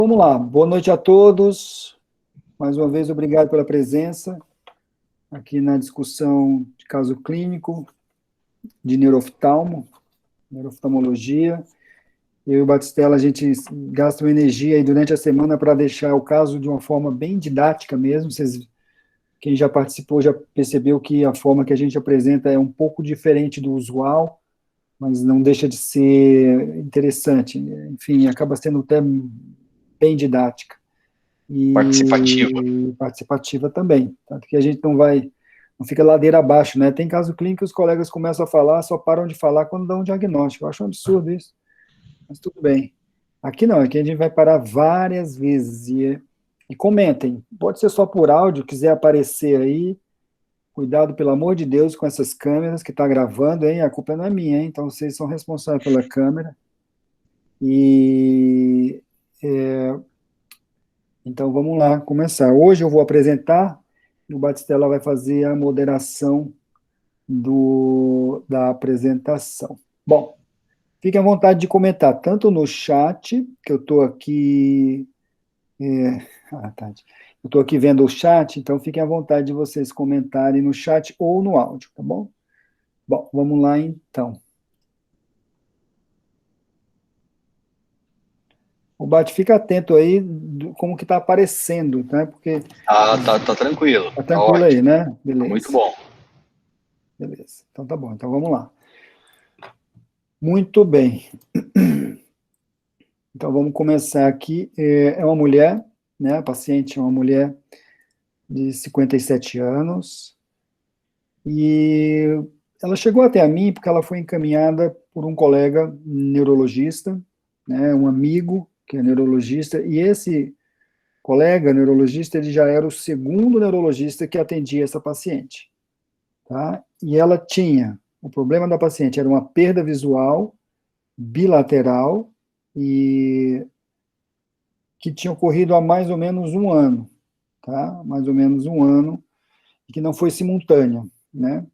Vamos lá, boa noite a todos. Mais uma vez, obrigado pela presença aqui na discussão de caso clínico de neuroftalmologia. Eu e o Batistella, a gente gasta uma energia aí durante a semana para deixar o caso de uma forma bem didática mesmo. Quem já participou já percebeu que a forma que a gente apresenta é um pouco diferente do usual, mas não deixa de ser interessante. Enfim, acaba sendo até bem didática. Participativa. E participativa também. Tanto que a gente não fica ladeira abaixo, né? Tem caso clínico que os colegas começam a falar, só param de falar quando dão um diagnóstico. Eu acho um absurdo isso, mas tudo bem. Aqui não, aqui a gente vai parar várias vezes e comentem. Pode ser só por áudio, quiser aparecer aí. Cuidado, pelo amor de Deus, com essas câmeras que está gravando, hein? A culpa não é minha, hein? Então vocês são responsáveis pela câmera. E Então, vamos lá começar. Hoje eu vou apresentar e o Batistella vai fazer a moderação da apresentação. Bom, fique à vontade de comentar, tanto no chat, que eu estou aqui... Eu estou aqui vendo o chat, então fiquem à vontade de vocês comentarem no chat ou no áudio, tá bom? Bom, vamos lá então. O Bate, fica atento aí como que está aparecendo, tá? Porque Tá tranquilo, tá tá tranquilo aí, ótimo, né? tá muito Beleza. bom. Beleza. Então tá bom. Então vamos lá. Muito bem. Então vamos começar aqui. É uma mulher, né? A paciente é uma mulher de 57 anos. E ela chegou até a mim porque ela foi encaminhada por um colega neurologista, né? Um amigo que é neurologista. E esse colega neurologista, ele já era o segundo neurologista que atendia essa paciente, tá? E ela tinha, o problema da paciente era uma perda visual bilateral e que tinha ocorrido há mais ou menos um ano, tá? Mais ou menos um ano, e que não foi simultânea, né?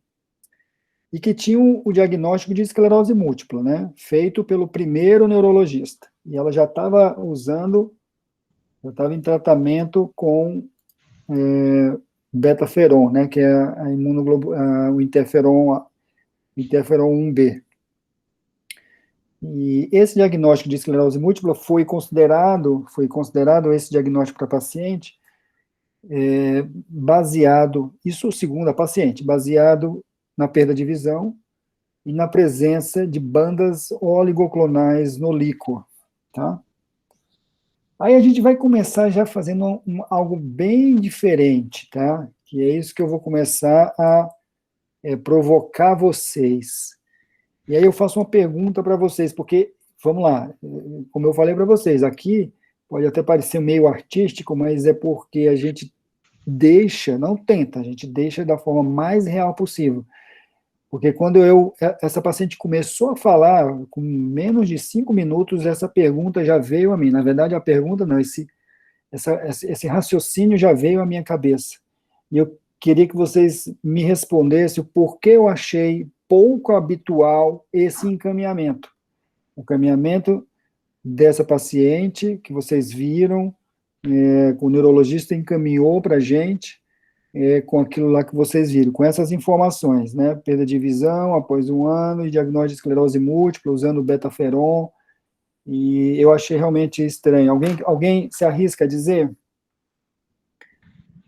E que tinha o diagnóstico de esclerose múltipla, né? Feito pelo primeiro neurologista. E ela já estava já estava em tratamento com betaferon, né? Que é o interferon 1B. E esse diagnóstico de esclerose múltipla foi considerado esse diagnóstico para paciente baseado, isso segundo a paciente, baseado na perda de visão e na presença de bandas oligoclonais no líquor, tá? Aí a gente vai começar já fazendo algo bem diferente, tá? Que é isso que eu vou começar a provocar vocês. E aí eu faço uma pergunta para vocês, porque, vamos lá, como eu falei para vocês, aqui pode até parecer meio artístico, mas é porque a gente deixa, não tenta, a gente deixa da forma mais real possível. Porque quando essa paciente começou a falar, com menos de 5 minutos, essa pergunta já veio a mim. Na verdade, a pergunta não, esse raciocínio já veio à minha cabeça. E eu queria que vocês me respondessem o porquê eu achei pouco habitual esse encaminhamento. O encaminhamento dessa paciente que vocês viram, o neurologista encaminhou para a gente, com aquilo lá que vocês viram, com essas informações, né? Perda de visão após um ano e diagnóstico de esclerose múltipla usando betaferon, e eu achei realmente estranho. Alguém se arrisca a dizer?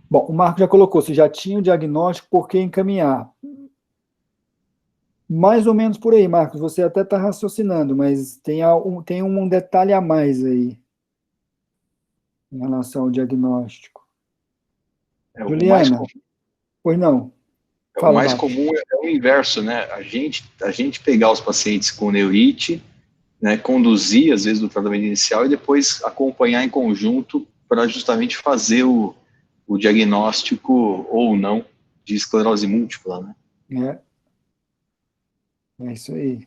Bom, o Marco já colocou, se já tinha o diagnóstico, por que encaminhar? Mais ou menos por aí, Marcos, você até está raciocinando, mas tem um detalhe a mais aí, em relação ao diagnóstico. O mais, Juliana, pois não? o Fala, mais Bate. comum é o inverso, né? A gente pegar os pacientes com neurite, né, conduzir, às vezes, do tratamento inicial e depois acompanhar em conjunto para justamente fazer o diagnóstico ou não de esclerose múltipla, né? É isso aí.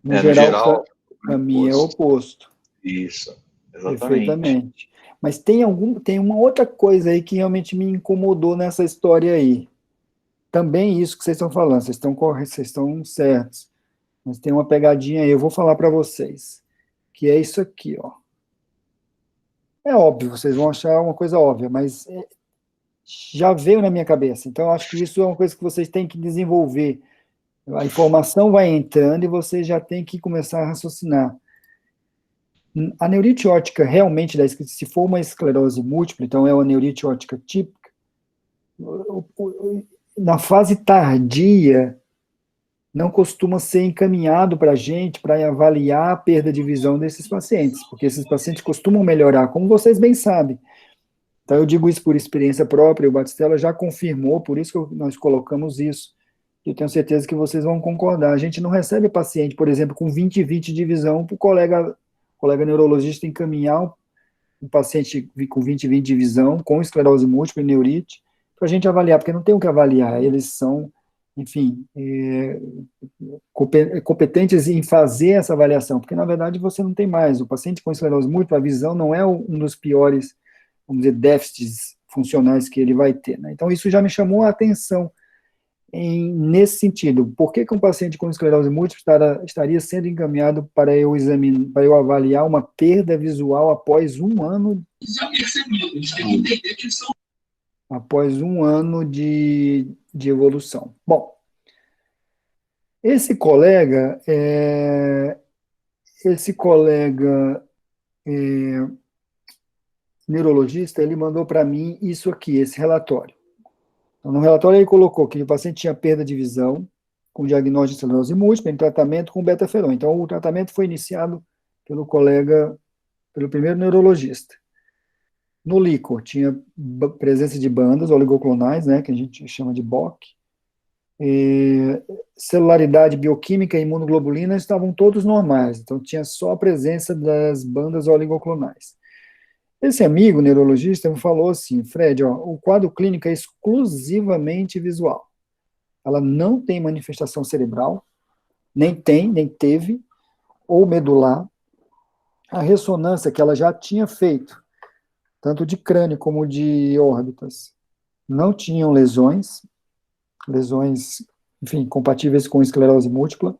No No geral, geral, é o para mim é o oposto. oposto, Isso, exatamente. perfeitamente. Mas tem uma outra coisa aí que realmente me incomodou nessa história aí. Também isso que vocês estão falando, vocês estão certos, mas tem uma pegadinha aí, eu vou falar para vocês. que é isso aqui, ó. É óbvio, vocês vão achar uma coisa óbvia, mas já veio na minha cabeça. Então, eu acho que isso é uma coisa que vocês têm que desenvolver. A informação vai entrando e vocês já têm que começar a raciocinar. A neurite óptica realmente, se for uma esclerose múltipla, então é uma neurite óptica típica, na fase tardia, não costuma ser encaminhado para a gente para avaliar a perda de visão desses pacientes, porque esses pacientes costumam melhorar, como vocês bem sabem. Então, eu digo isso por experiência própria, o Batistella já confirmou, por isso que nós colocamos isso. Eu tenho certeza que vocês vão concordar. A gente não recebe paciente, por exemplo, com 20/20 de visão, para o colega neurologista encaminhar um paciente com 20/20 de visão, com esclerose múltipla e neurite, para a gente avaliar, porque não tem o que avaliar, eles são, enfim, competentes em fazer essa avaliação, porque na verdade você não tem mais. O paciente com esclerose múltipla, a visão não é um dos piores, vamos dizer, déficits funcionais que ele vai ter, né? Então isso já me chamou a atenção nesse sentido. Por que um paciente com esclerose múltipla estaria sendo encaminhado para eu examinar, para eu avaliar uma perda visual após um ano? Já percebi, a gente tem que entender que são após um ano de evolução. Bom, esse colega neurologista, ele mandou para mim isso aqui, esse relatório. Então, no relatório ele colocou que o paciente tinha perda de visão, com diagnóstico de esclerose múltipla, em tratamento com betaferon. Então, o tratamento foi iniciado pelo primeiro neurologista. No líquor, tinha presença de bandas oligoclonais, né, que a gente chama de BOC. Celularidade bioquímica e imunoglobulina estavam todos normais, então tinha só a presença das bandas oligoclonais. Esse amigo neurologista me falou assim: Fred, ó, o quadro clínico é exclusivamente visual. Ela não tem manifestação cerebral, nem teve, ou medular. A ressonância que ela já tinha feito, tanto de crânio como de órbitas, não tinham lesões, enfim, compatíveis com esclerose múltipla.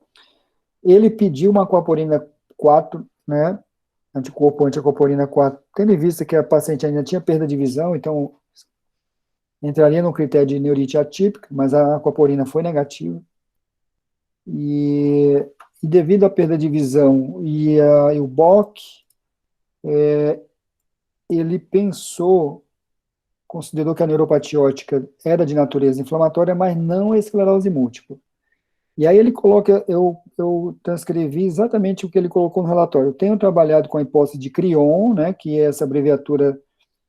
Ele pediu uma aquaporina 4, né, anticorpo antiaquaporina 4, tendo em vista que a paciente ainda tinha perda de visão, então entraria no critério de neurite atípica, mas a aquaporina foi negativa. E devido à perda de visão e o BOC, ele considerou que a neuropatia óptica era de natureza inflamatória, mas não a esclerose múltipla. E aí ele coloca, eu transcrevi exatamente o que ele colocou no relatório. Eu tenho trabalhado com a hipótese de CRION, né, que é essa abreviatura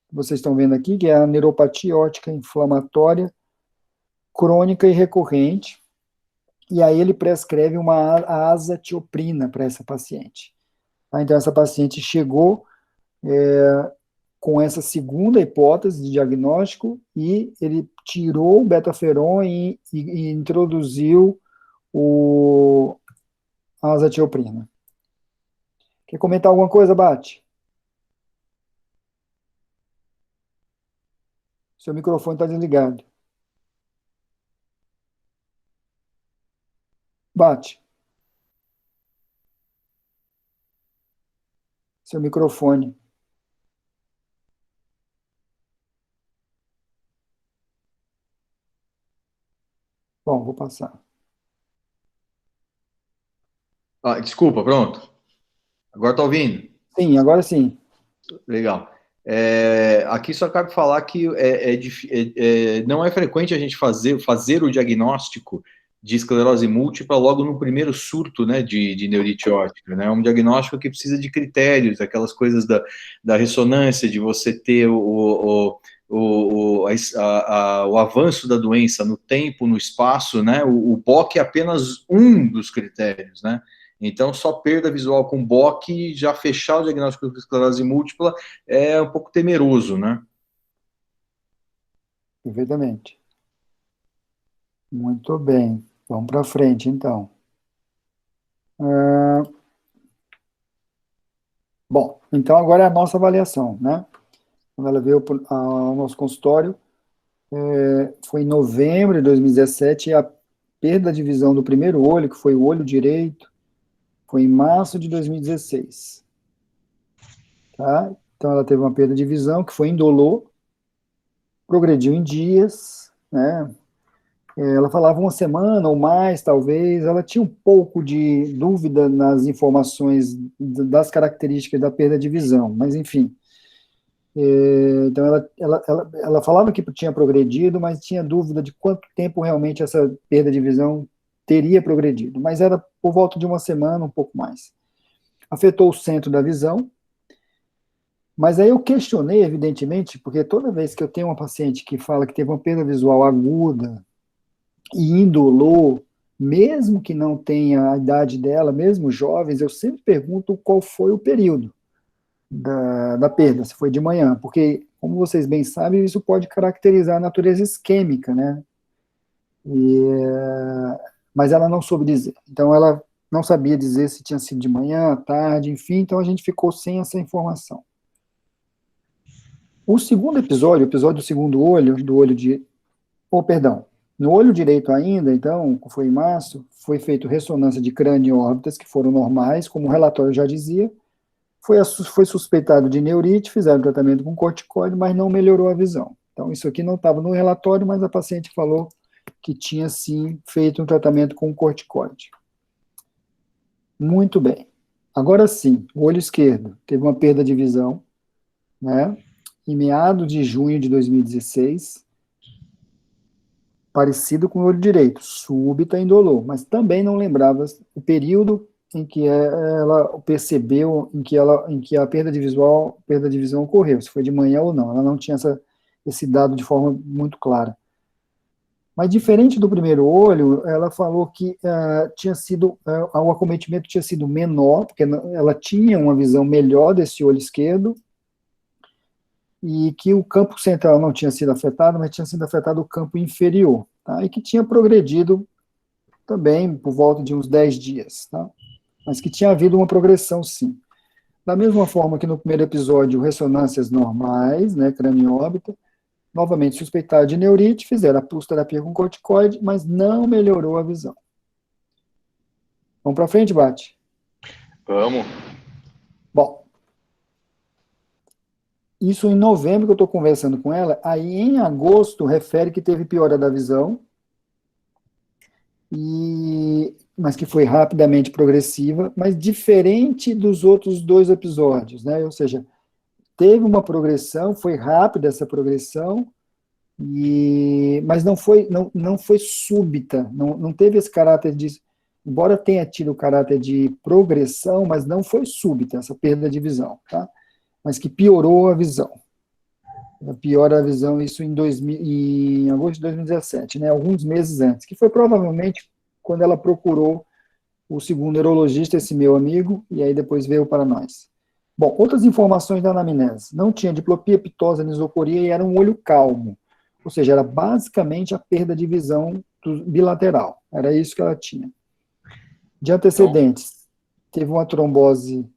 que vocês estão vendo aqui, que é a neuropatia óptica inflamatória crônica e recorrente. E aí ele prescreve uma azatioprina para essa paciente. Então essa paciente chegou com essa segunda hipótese de diagnóstico e ele tirou o betaferon e introduziu a azatioprina. Quer comentar alguma coisa, Bate? Seu microfone está desligado. Bate. Seu microfone. Bom, vou passar. Desculpa, pronto. Agora está ouvindo? Sim, agora sim. Legal. Aqui só cabe falar que não é frequente a gente fazer o diagnóstico de esclerose múltipla logo no primeiro surto, né, de neurite óptica, né? É um diagnóstico que precisa de critérios, aquelas coisas da ressonância, de você ter o avanço da doença no tempo, no espaço, né? O BOC é apenas um dos critérios, né? Então, só perda visual com BOC, já fechar o diagnóstico de esclerose múltipla é um pouco temeroso, né? Perfeitamente. Muito bem. Vamos para frente, então. Bom, então agora é a nossa avaliação, né? Quando ela veio ao nosso consultório, foi em novembro de 2017, e a perda de visão do primeiro olho, que foi o olho direito, foi em março de 2016. tá? Então ela teve uma perda de visão que foi indolor, progrediu em dias, né? Ela falava uma semana ou mais, talvez. Ela tinha um pouco de dúvida nas informações das características da perda de visão, mas enfim. Então ela falava que tinha progredido, mas tinha dúvida de quanto tempo realmente essa perda de visão teria progredido. Mas era por volta de uma semana, um pouco mais. Afetou o centro da visão, mas aí eu questionei, evidentemente, porque toda vez que eu tenho uma paciente que fala que teve uma perda visual aguda e indolor, mesmo que não tenha a idade dela, mesmo jovens, eu sempre pergunto qual foi o período da perda, se foi de manhã, porque, como vocês bem sabem, isso pode caracterizar a natureza isquêmica, né? Mas ela não soube dizer. Então, ela não sabia dizer se tinha sido de manhã, à tarde, enfim, então a gente ficou sem essa informação. O segundo episódio, o episódio do segundo olho, do olho de... Oh, perdão. No olho direito ainda, então, foi em março, foi feita ressonância de crânio e órbitas, que foram normais, como o relatório já dizia. Foi suspeitado de neurite, fizeram tratamento com corticoide, mas não melhorou a visão. Então, isso aqui não estava no relatório, mas a paciente falou que tinha, sim, feito um tratamento com corticoide. Muito bem. Agora sim, o olho esquerdo teve uma perda de visão, né? Em meados de junho de 2016, parecido com o olho direito, súbita e indolor, mas também não lembrava o período em que ela percebeu em que a perda de visão ocorreu, se foi de manhã ou não. Ela não tinha esse dado de forma muito clara. Mas diferente do primeiro olho, ela falou que o acometimento tinha sido menor, porque ela tinha uma visão melhor desse olho esquerdo, e que o campo central não tinha sido afetado, mas tinha sido afetado o campo inferior, tá? E que tinha progredido também por volta de uns 10 dias, tá? Mas que tinha havido uma progressão, sim. Da mesma forma que no primeiro episódio, ressonâncias normais, né, crânio-órbita, novamente suspeitado de neurite, fizeram a pulsoterapia com corticoide, mas não melhorou a visão. Vamos para frente, Bate? Vamos. Bom, isso em novembro que eu estou conversando com ela, aí em agosto refere que teve piora da visão, mas que foi rapidamente progressiva, mas diferente dos outros 2 episódios, né? Ou seja, teve uma progressão, foi rápida essa progressão, mas não foi súbita, não teve esse caráter de, embora tenha tido o caráter de progressão, mas não foi súbita essa perda de visão, tá? Mas que piorou a visão. Piora a visão, isso em agosto de 2017, né, alguns meses antes, que foi provavelmente quando ela procurou o segundo neurologista, esse meu amigo, e aí depois veio para nós. Bom, outras informações da anamnese. Não tinha diplopia, ptosa, anisocoria e era um olho calmo. Ou seja, era basicamente a perda de visão bilateral. Era isso que ela tinha. De antecedentes, teve uma trombose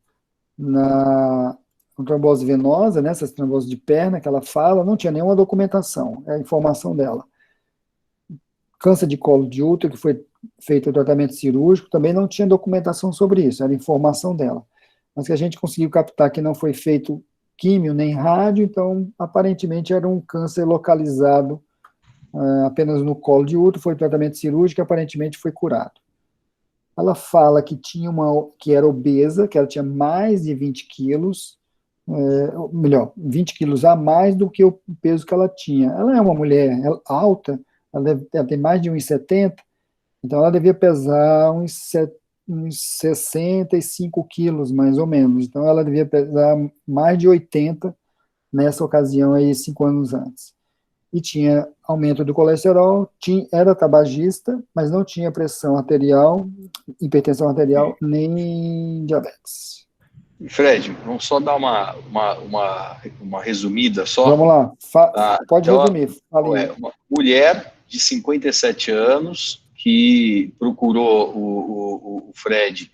uma trombose venosa, né, essas tromboses de perna que ela fala, não tinha nenhuma documentação, é a informação dela. Câncer de colo de útero, que foi feito o tratamento cirúrgico, também não tinha documentação sobre isso, era informação dela. Mas que a gente conseguiu captar que não foi feito químio nem rádio, então aparentemente era um câncer localizado apenas no colo de útero, foi tratamento cirúrgico e aparentemente foi curado. Ela fala que que era obesa, que ela tinha mais de 20 quilos, melhor, 20 quilos a mais do que o peso que ela tinha. Ela é uma mulher alta, ela tem mais de 1,70, então ela devia pesar uns 65 quilos, mais ou menos. Então ela devia pesar mais de 80 nessa ocasião aí, 5 anos antes. E tinha aumento do colesterol, era tabagista, mas não tinha pressão arterial, hipertensão arterial, nem diabetes. Fred, vamos só dar uma resumida só. Vamos lá, pode então, resumir. Uma mulher de 57 anos que procurou o Fred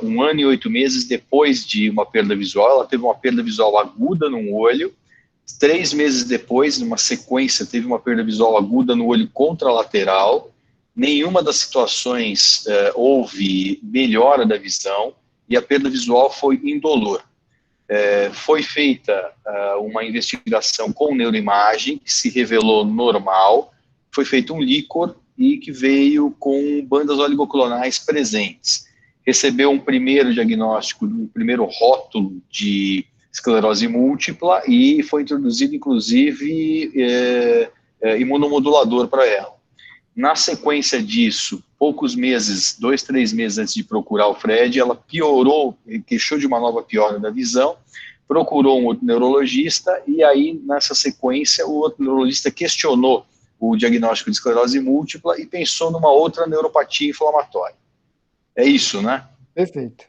1 ano e 8 meses depois de uma perda visual. Ela teve uma perda visual aguda num olho. 3 meses depois, numa sequência, teve uma perda visual aguda no olho contralateral. Nenhuma das situações houve melhora da visão e a perda visual foi indolor. Foi feita uma investigação com neuroimagem, que se revelou normal, foi feito um líquor e que veio com bandas oligoclonais presentes. Recebeu um primeiro diagnóstico, um primeiro rótulo de esclerose múltipla e foi introduzido, inclusive, imunomodulador para ela. Na sequência disso, poucos meses, 2, 3 meses antes de procurar o Fred, ela piorou, queixou de uma nova piora da visão, procurou um outro neurologista, e aí, nessa sequência, o outro neurologista questionou o diagnóstico de esclerose múltipla e pensou numa outra neuropatia inflamatória. É isso, né? Perfeito.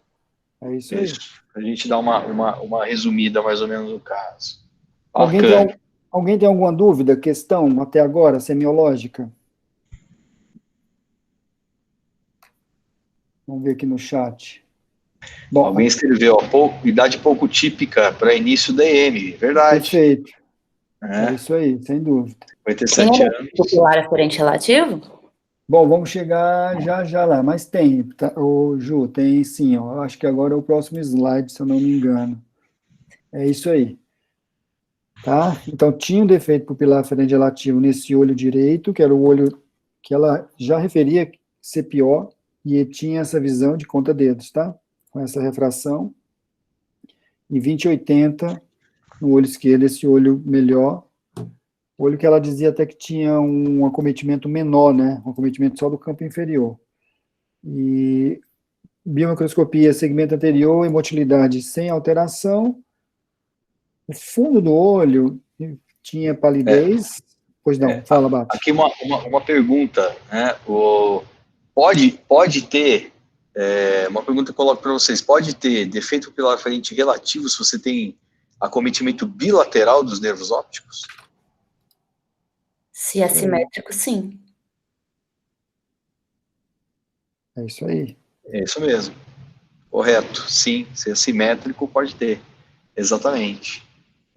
É isso aí. A gente dá uma resumida, mais ou menos, no caso. Alguém tem alguma dúvida, questão, até agora, semiológica? Vamos ver aqui no chat. Bom, alguém escreveu, idade pouco típica para início da EM, verdade. Perfeito. É isso aí, sem dúvida. 57 anos. Pupilar aferente relativo? Bom, vamos chegar já lá, mas tem, tá, Ju, tem sim, ó, acho que agora é o próximo slide, se eu não me engano. É isso aí. Tá? Então, tinha um defeito pupilar aferente relativo nesse olho direito, que era o olho que ela já referia ser pior, e tinha essa visão de conta-dedos, tá? Com essa refração. E 20/80 no olho esquerdo, esse olho melhor. Olho que ela dizia até que tinha um acometimento menor, né? Um acometimento só do campo inferior. E biomicroscopia, segmento anterior e motilidade sem alteração. O fundo do olho tinha palidez. Pois não, fala, Bate. Aqui uma pergunta, né? Pode ter, uma pergunta que eu coloco para vocês, pode ter defeito pupilar aferente relativo se você tem acometimento bilateral dos nervos ópticos? Se é simétrico, sim. É isso aí. É isso mesmo. Correto. Sim, se é simétrico, pode ter. Exatamente.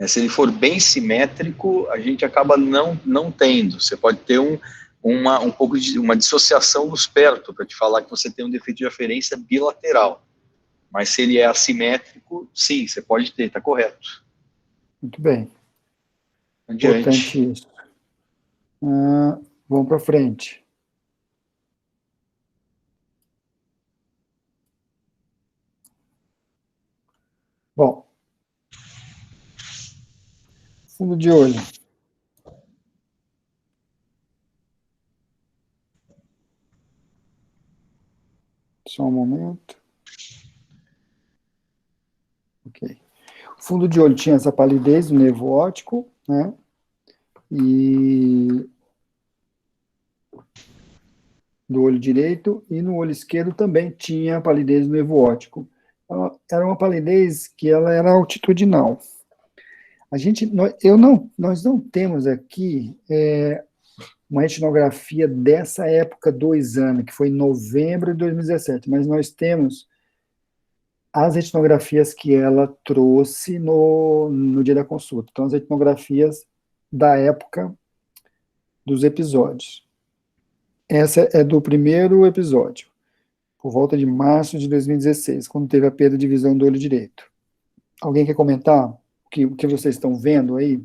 Se ele for bem simétrico, a gente acaba não tendo. Você pode ter um pouco de uma dissociação do esperto, para te falar que você tem um defeito de aferência bilateral. Mas se ele é assimétrico, sim, você pode ter, está correto. Muito bem. Adiante. Importante isso. Vamos para frente. Bom. Fundo de olho. Só um momento. Ok. O fundo de olho tinha essa palidez do nervo óptico, né? E do olho direito, e no olho esquerdo também tinha palidez do nervo óptico. Era uma palidez que ela era altitudinal. Nós não temos aqui uma etnografia dessa época do exame, que foi em novembro de 2017, mas nós temos as etnografias que ela trouxe no dia da consulta. Então, as etnografias da época dos episódios. Essa é do primeiro episódio, por volta de março de 2016, quando teve a perda de visão do olho direito. Alguém quer comentar o que vocês estão vendo aí?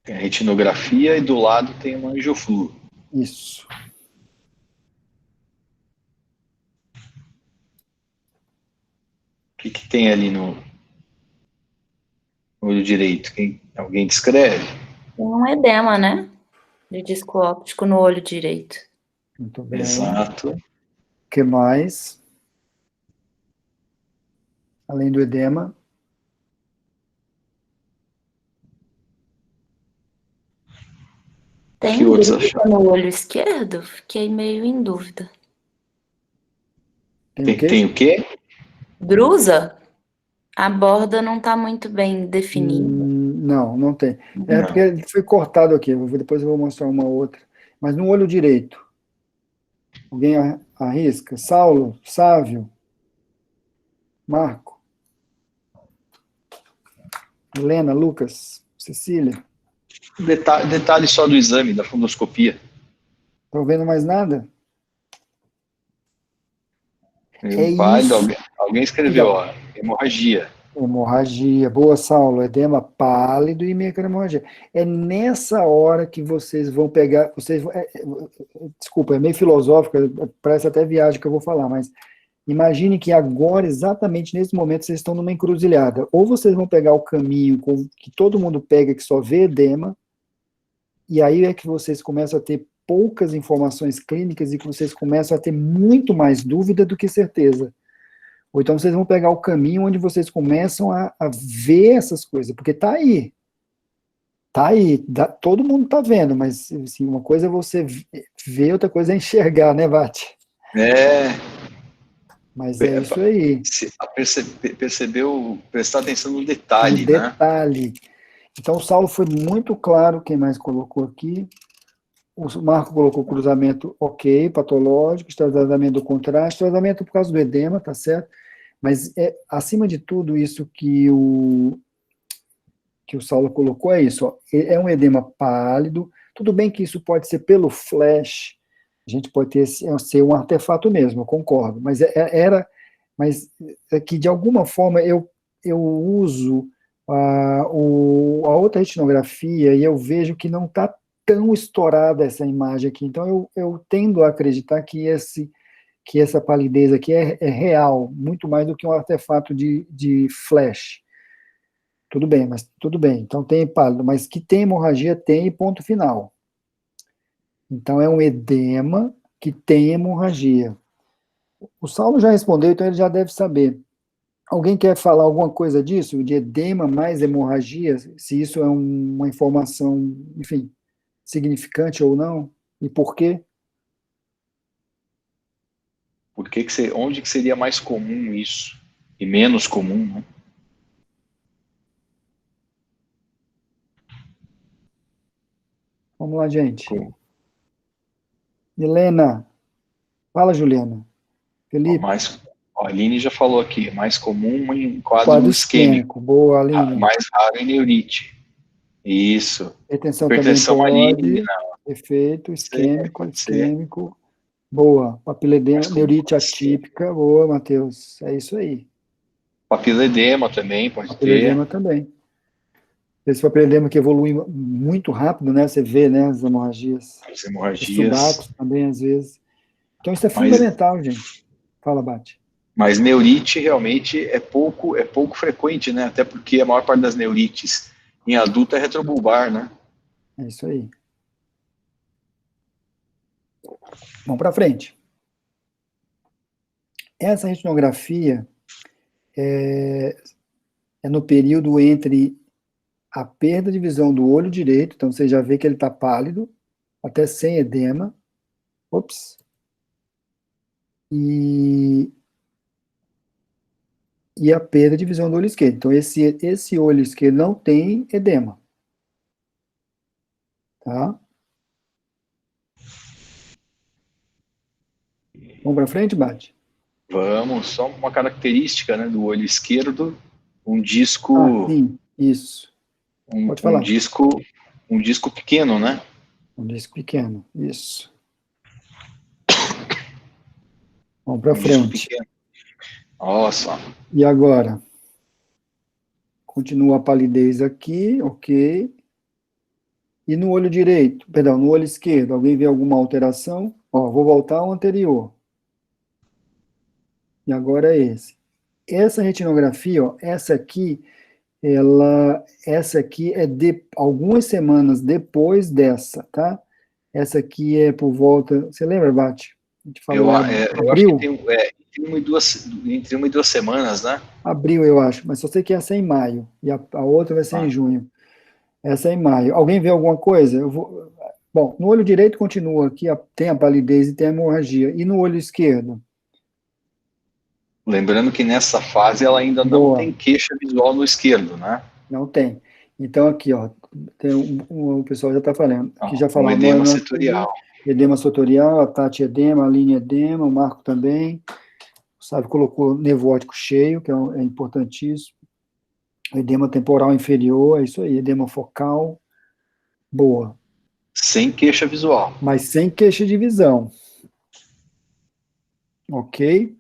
Tem a retinografia e do lado tem uma angiofluo. Isso. O que tem ali no olho direito? Alguém descreve? Tem um edema, né? De disco óptico no olho direito. Muito bem. Exato. O que mais? Além do edema. Tem drusa no olho esquerdo? Fiquei meio em dúvida. Tem o quê? Drusa? A borda não está muito bem definida. Não tem. Porque ele foi cortado aqui. Depois eu vou mostrar uma outra. Mas no olho direito. Alguém arrisca? Saulo? Sávio? Marco? Helena? Lucas? Cecília? Detalhe só do exame, da fundoscopia. Estão vendo mais nada? Alguém escreveu, ó. Hemorragia. Hemorragia. Boa, Saulo. Edema pálido e microhemorragia. É nessa hora que vocês vão pegar. Desculpa, é meio filosófico, parece até viagem que eu vou falar, mas imagine que agora, exatamente nesse momento, vocês estão numa encruzilhada. Ou vocês vão pegar o caminho que todo mundo pega, que só vê edema, e aí é que vocês começam a ter poucas informações clínicas e que vocês começam a ter muito mais dúvida do que certeza. Ou então vocês vão pegar o caminho onde vocês começam a ver essas coisas, porque tá aí. Tá aí, todo mundo tá vendo, mas assim, uma coisa é você ver, outra coisa é enxergar, né, Vati? É. Mas é isso aí. Percebeu, prestar atenção no detalhe, no detalhe. Então, o Saulo foi muito claro. Quem mais colocou aqui? O Marco colocou cruzamento ok, patológico, tratamento do contraste, tratamento por causa do edema, tá certo? Mas, acima de tudo, isso que o Saulo colocou é isso, ó, é um edema pálido. Tudo bem que isso pode ser pelo flash, a gente pode ter ser um artefato mesmo, eu concordo, mas é que de alguma forma eu uso a outra retinografia e eu vejo que não está tão estourada essa imagem aqui, então eu tendo a acreditar que essa palidez aqui é real, muito mais do que um artefato de flash. Tudo bem, então tem pálido, mas que tem hemorragia, tem, ponto final. Então é um edema que tem hemorragia. O Saulo já respondeu, então ele já deve saber. Alguém quer falar alguma coisa disso, de edema mais hemorragia, se isso é uma informação, enfim, significante ou não, e por quê? Onde que seria mais comum isso? E menos comum, né? Vamos lá, gente. Helena. Fala, Juliana. Felipe. A Aline já falou aqui, mais comum em quadro isquêmico. Boa, Aline. Mais raro em neurite. Isso. Hipertensão maligna. Efeito, isquêmico. Boa. Papiledema, neurite atípica. Boa, Matheus. É isso aí. Papiledema também pode ter. Papiledema também. Esse papiledema que evolui muito rápido, né? Você vê, né, as hemorragias. As hemorragias. Os subatos também, às vezes. Então, isso é fundamental, gente. Fala, Bate. Mas neurite realmente é pouco frequente, né? Até porque a maior parte das neurites em adulto é retrobulbar, né? É isso aí. Vamos para frente. Essa retinografia é no período entre a perda de visão do olho direito, então você já vê que ele está pálido, até sem edema. Ops. E a perda de visão do olho esquerdo. Então, esse olho esquerdo não tem edema. Tá? Vamos para frente, Bate? Vamos, só uma característica, né, do olho esquerdo, um disco... sim, isso. Pode falar. Um disco pequeno, né? Um disco pequeno, isso. Vamos para frente. Nossa. E agora? Continua a palidez aqui, ok. E no olho direito, perdão, no olho esquerdo, alguém vê alguma alteração? Ó, vou voltar ao anterior. E agora é esse. Essa retinografia, ó, essa aqui é de algumas semanas depois dessa, tá? Essa aqui é por volta, você lembra, Bate? A gente falou abril? Eu acho que entre uma e duas semanas, né? Abril, eu acho, mas só sei que essa é em maio, e a outra vai ser em junho. Essa é em maio. Alguém vê alguma coisa? Bom, no olho direito continua aqui, tem a palidez e tem a hemorragia. E no olho esquerdo? Lembrando que nessa fase ela ainda não tem queixa visual no esquerdo, né? Não tem. Então aqui, ó, o pessoal já está falando. Aqui já falou. Edema setorial. Edema setorial, a Tati edema, a Aline edema, o Marco também. O Sávio colocou nevótico cheio, que é importantíssimo. Edema temporal inferior, é isso aí. Edema focal. Boa. Sem queixa visual. Mas sem queixa de visão. Ok?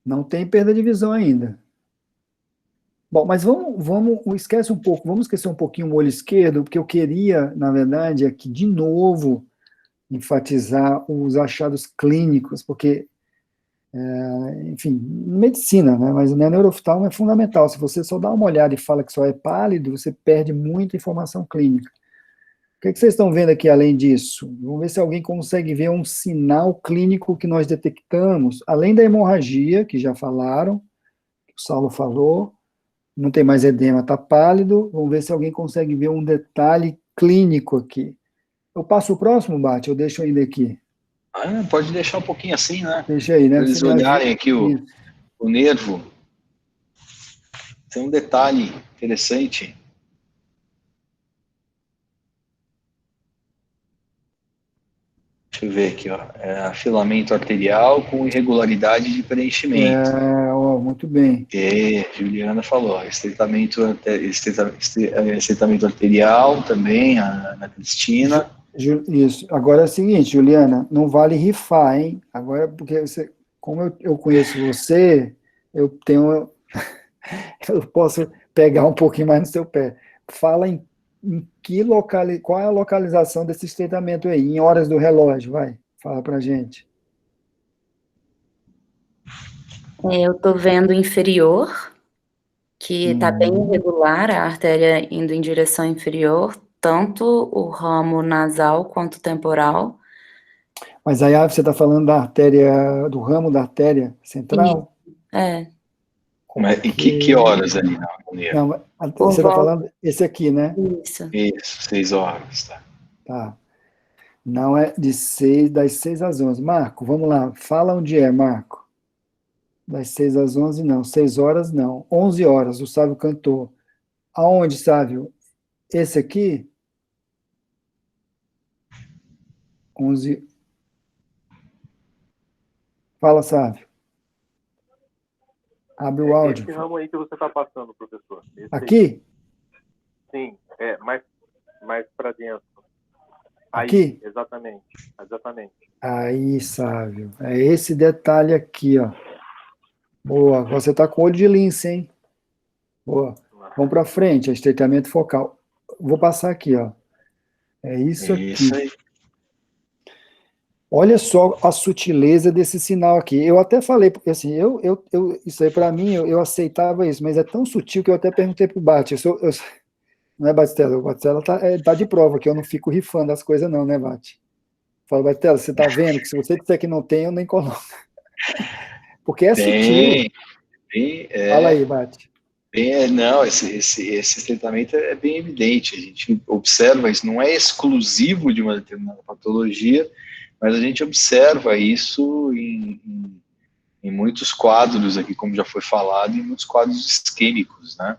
Não tem perda de visão ainda. Bom, mas esquece um pouco, vamos esquecer um pouquinho o olho esquerdo, porque eu queria, na verdade, aqui de novo enfatizar os achados clínicos, porque, enfim, medicina, né, mas na neurooftalmo é fundamental. Se você só dá uma olhada e fala que só é pálido, você perde muita informação clínica. O que vocês estão vendo aqui além disso? Vamos ver se alguém consegue ver um sinal clínico que nós detectamos, além da hemorragia, que já falaram, que o Saulo falou, não tem mais edema, está pálido. Vamos ver se alguém consegue ver um detalhe clínico aqui. Eu passo o próximo, Bate? Eu deixo ainda aqui. Pode deixar um pouquinho assim, né? Deixa aí, né? Para eles Você me ajuda. olharem aqui o nervo. Tem um detalhe interessante. Deixa eu ver aqui, ó. É afilamento arterial com irregularidade de preenchimento. Muito bem. Juliana falou, estreitamento arterial também, na Cristina. Isso. Agora é o seguinte, Juliana, não vale rifar, hein? Agora, porque como eu conheço você, eu tenho, eu posso pegar um pouquinho mais no seu pé. Fala em qual é a localização desse estreitamento aí, em horas do relógio, vai. Fala pra gente. Eu tô vendo inferior, que tá bem irregular, a artéria indo em direção inferior, tanto o ramo nasal quanto temporal. Mas aí você está falando da artéria, do ramo da artéria central? É. Mas, e que horas ali na Não, você está falando esse aqui, né? Isso, 6 horas, tá. Tá. Não é das 6 às 11. Marco, vamos lá. Fala onde é, Marco. Das 6 às 11, não. 6 horas, não. 11 horas, o Sávio cantou. Aonde, Sávio? Esse aqui? 11. Fala, Sávio. Abre o áudio. Esse ramo aí que você está passando, professor. Aqui? Sim, mais para dentro. Aí, aqui? Exatamente. Aí, Sávio. É esse detalhe aqui, ó. Boa. Você está com olho de lince, hein? Boa. Vamos para frente, estreitamento focal. Vou passar aqui, ó. É isso aqui. Isso aí. Olha só a sutileza desse sinal aqui. Eu até falei, porque assim, isso aí para mim, eu aceitava isso, mas é tão sutil que eu até perguntei pro Bate. Não é, Batistella? O Batistella tá de prova, que eu não fico rifando as coisas não, né, Bate? Fala, Batistella, você tá vendo que se você disser que não tem, eu nem coloco. Porque é sutil. Fala aí, Bate. Não, esse estreitamento é bem evidente. A gente observa isso, não é exclusivo de uma determinada patologia, mas a gente observa isso em muitos quadros aqui, como já foi falado, em muitos quadros isquêmicos, né?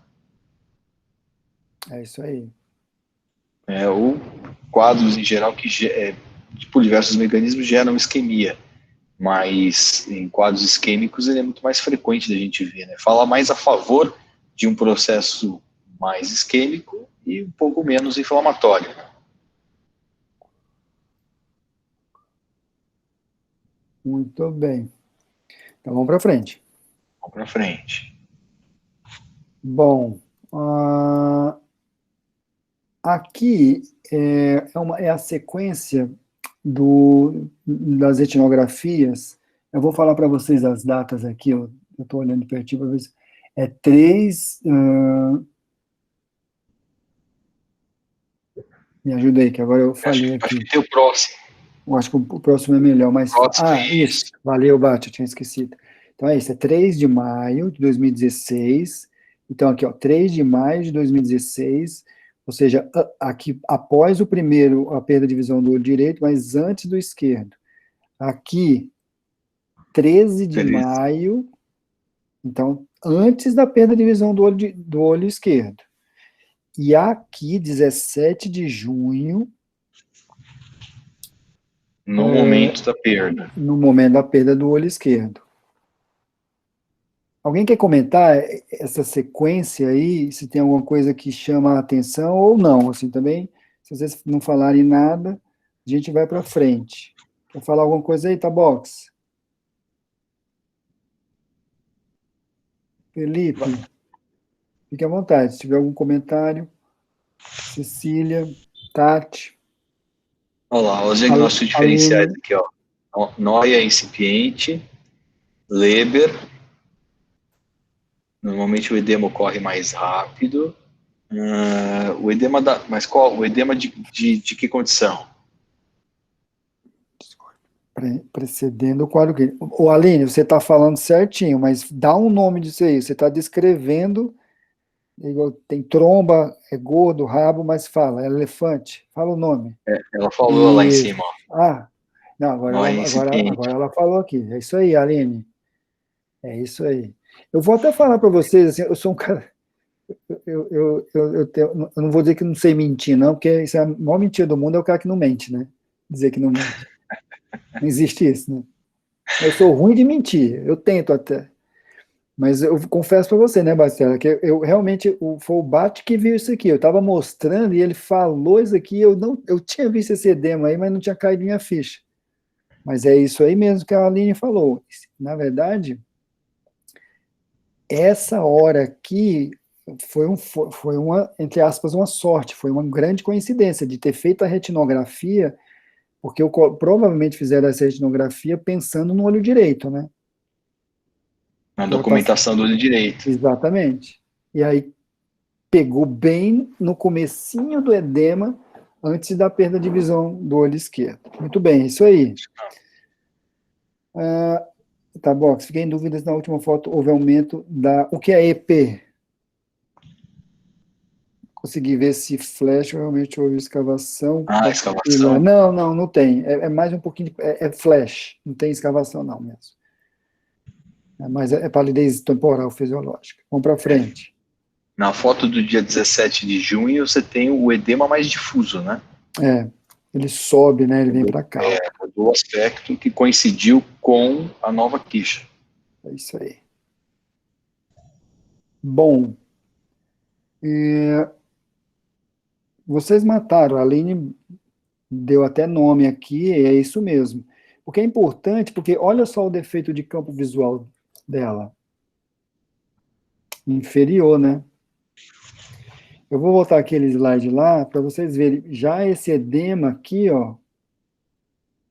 É isso aí. Ou quadros em geral que, por diversos mecanismos, geram isquemia. Mas em quadros isquêmicos ele é muito mais frequente da gente ver, né? Fala mais a favor de um processo mais isquêmico e um pouco menos inflamatório. Muito bem. Então vamos para frente. Vamos para frente. Bom, aqui é a sequência das etnografias. Eu vou falar para vocês as datas aqui, eu estou olhando pertinho para ver se é 3. Me ajuda aí, que agora eu falei aqui. Acho que tem o próximo. Eu acho que o próximo é melhor, mas... isso. Valeu, Bate, eu tinha esquecido. Então é isso, é 3 de maio de 2016. Então aqui, ó, 3 de maio de 2016, ou seja, aqui após a perda de visão do olho direito, mas antes do esquerdo. Aqui, 13 de maio, então antes da perda de visão do olho esquerdo. E aqui, 17 de junho... No momento da perda. No momento da perda do olho esquerdo. Alguém quer comentar essa sequência aí, se tem alguma coisa que chama a atenção ou não, assim, também, se vocês não falarem nada, a gente vai para frente. Quer falar alguma coisa aí, Tabox? Felipe, Fique à vontade, se tiver algum comentário. Cecília, Tati, Olha lá, os diagnósticos diferenciais Aline. aqui, ó. Noia incipiente, Leber. Normalmente o edema ocorre mais rápido. O edema mas qual? O edema de que condição? Precedendo o quadro clínico. Ô, Aline, você está falando certinho, mas dá um nome disso aí. Você está descrevendo, igual, tem tromba, é gordo, rabo, mas fala, é elefante. Fala o nome. Ela falou lá em cima, ó. Ah, não, Noia incipiente. agora ela falou aqui. É isso aí, Aline. É isso aí. Eu vou até falar para vocês, assim, eu sou um cara. Eu não vou dizer que não sei mentir, não, porque isso é a maior mentira do mundo, é o cara que não mente, né? Dizer que não mente. Não existe isso, né? Eu sou ruim de mentir, eu tento até. Mas eu confesso para você, né, Bastela, que eu realmente, foi o Bate que viu isso aqui. Eu estava mostrando e ele falou isso aqui, eu tinha visto esse edema aí, mas não tinha caído minha ficha. Mas é isso aí mesmo que a Aline falou. Na verdade, essa hora aqui foi uma, entre aspas, uma sorte, foi uma grande coincidência de ter feito a retinografia, porque provavelmente fizeram essa retinografia pensando no olho direito, né? Na documentação do olho direito. Exatamente. E aí pegou bem no comecinho do edema, antes da perda de visão do olho esquerdo. Muito bem, isso aí. Tá bom, fiquei em dúvidas na última foto, houve aumento da... O que é EP? Consegui ver se flash realmente houve escavação. Escavação. Não tem. É mais um pouquinho de... É flash, não tem escavação não mesmo. Mas é palidez temporal fisiológica. Vamos para frente. Na foto do dia 17 de junho, você tem o edema mais difuso, né? Ele sobe, né? Ele vem para cá. O aspecto que coincidiu com a nova quicha. É isso aí. Bom, vocês mataram, a Aline deu até nome aqui, é isso mesmo. Porque é importante, porque olha só o defeito de campo visual dela. Inferior, né? Eu vou voltar aquele slide lá, para vocês verem, já esse edema aqui, ó,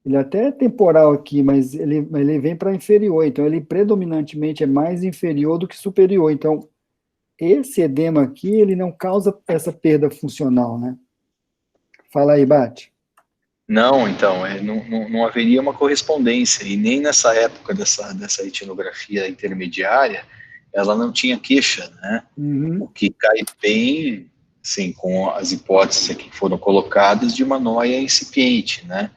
ele até é temporal aqui, mas ele vem para inferior, então ele predominantemente é mais inferior do que superior, então esse edema aqui, ele não causa essa perda funcional, né? Fala aí, Bate. Não, então, não haveria uma correspondência, e nem nessa época dessa etnografia intermediária, ela não tinha queixa, né? Uhum. O que cai bem, assim, com as hipóteses aqui que foram colocadas de uma noia incipiente, né?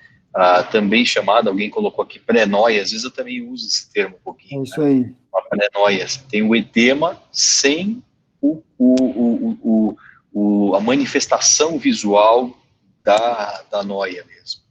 Também chamada, alguém colocou aqui pré-noia, às vezes eu também uso esse termo um pouquinho. É isso aí. Uma pré-noia, tem o edema sem a manifestação visual da noia mesmo.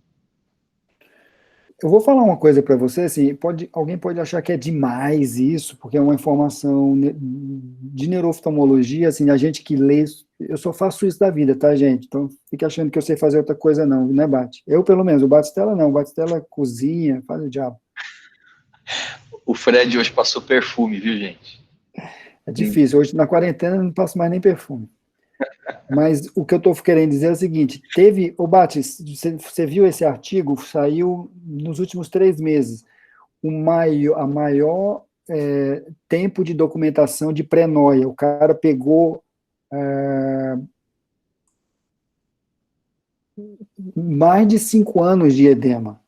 Eu vou falar uma coisa para você, assim, alguém pode achar que é demais isso, porque é uma informação de neurooftalmologia, assim, a gente que lê, eu só faço isso da vida, tá, gente? Então, fica achando que eu sei fazer outra coisa não, né, Bate? Eu, pelo menos, o Batistella não, o Batistella cozinha, faz o diabo. O Fred hoje passou perfume, viu, gente? É difícil, hoje na quarentena eu não passo mais nem perfume. Mas o que eu estou querendo dizer é o seguinte, ô Batis, você viu esse artigo, saiu nos últimos 3 meses, a maior tempo de documentação de pré-noia, o cara pegou mais de 5 anos de edema.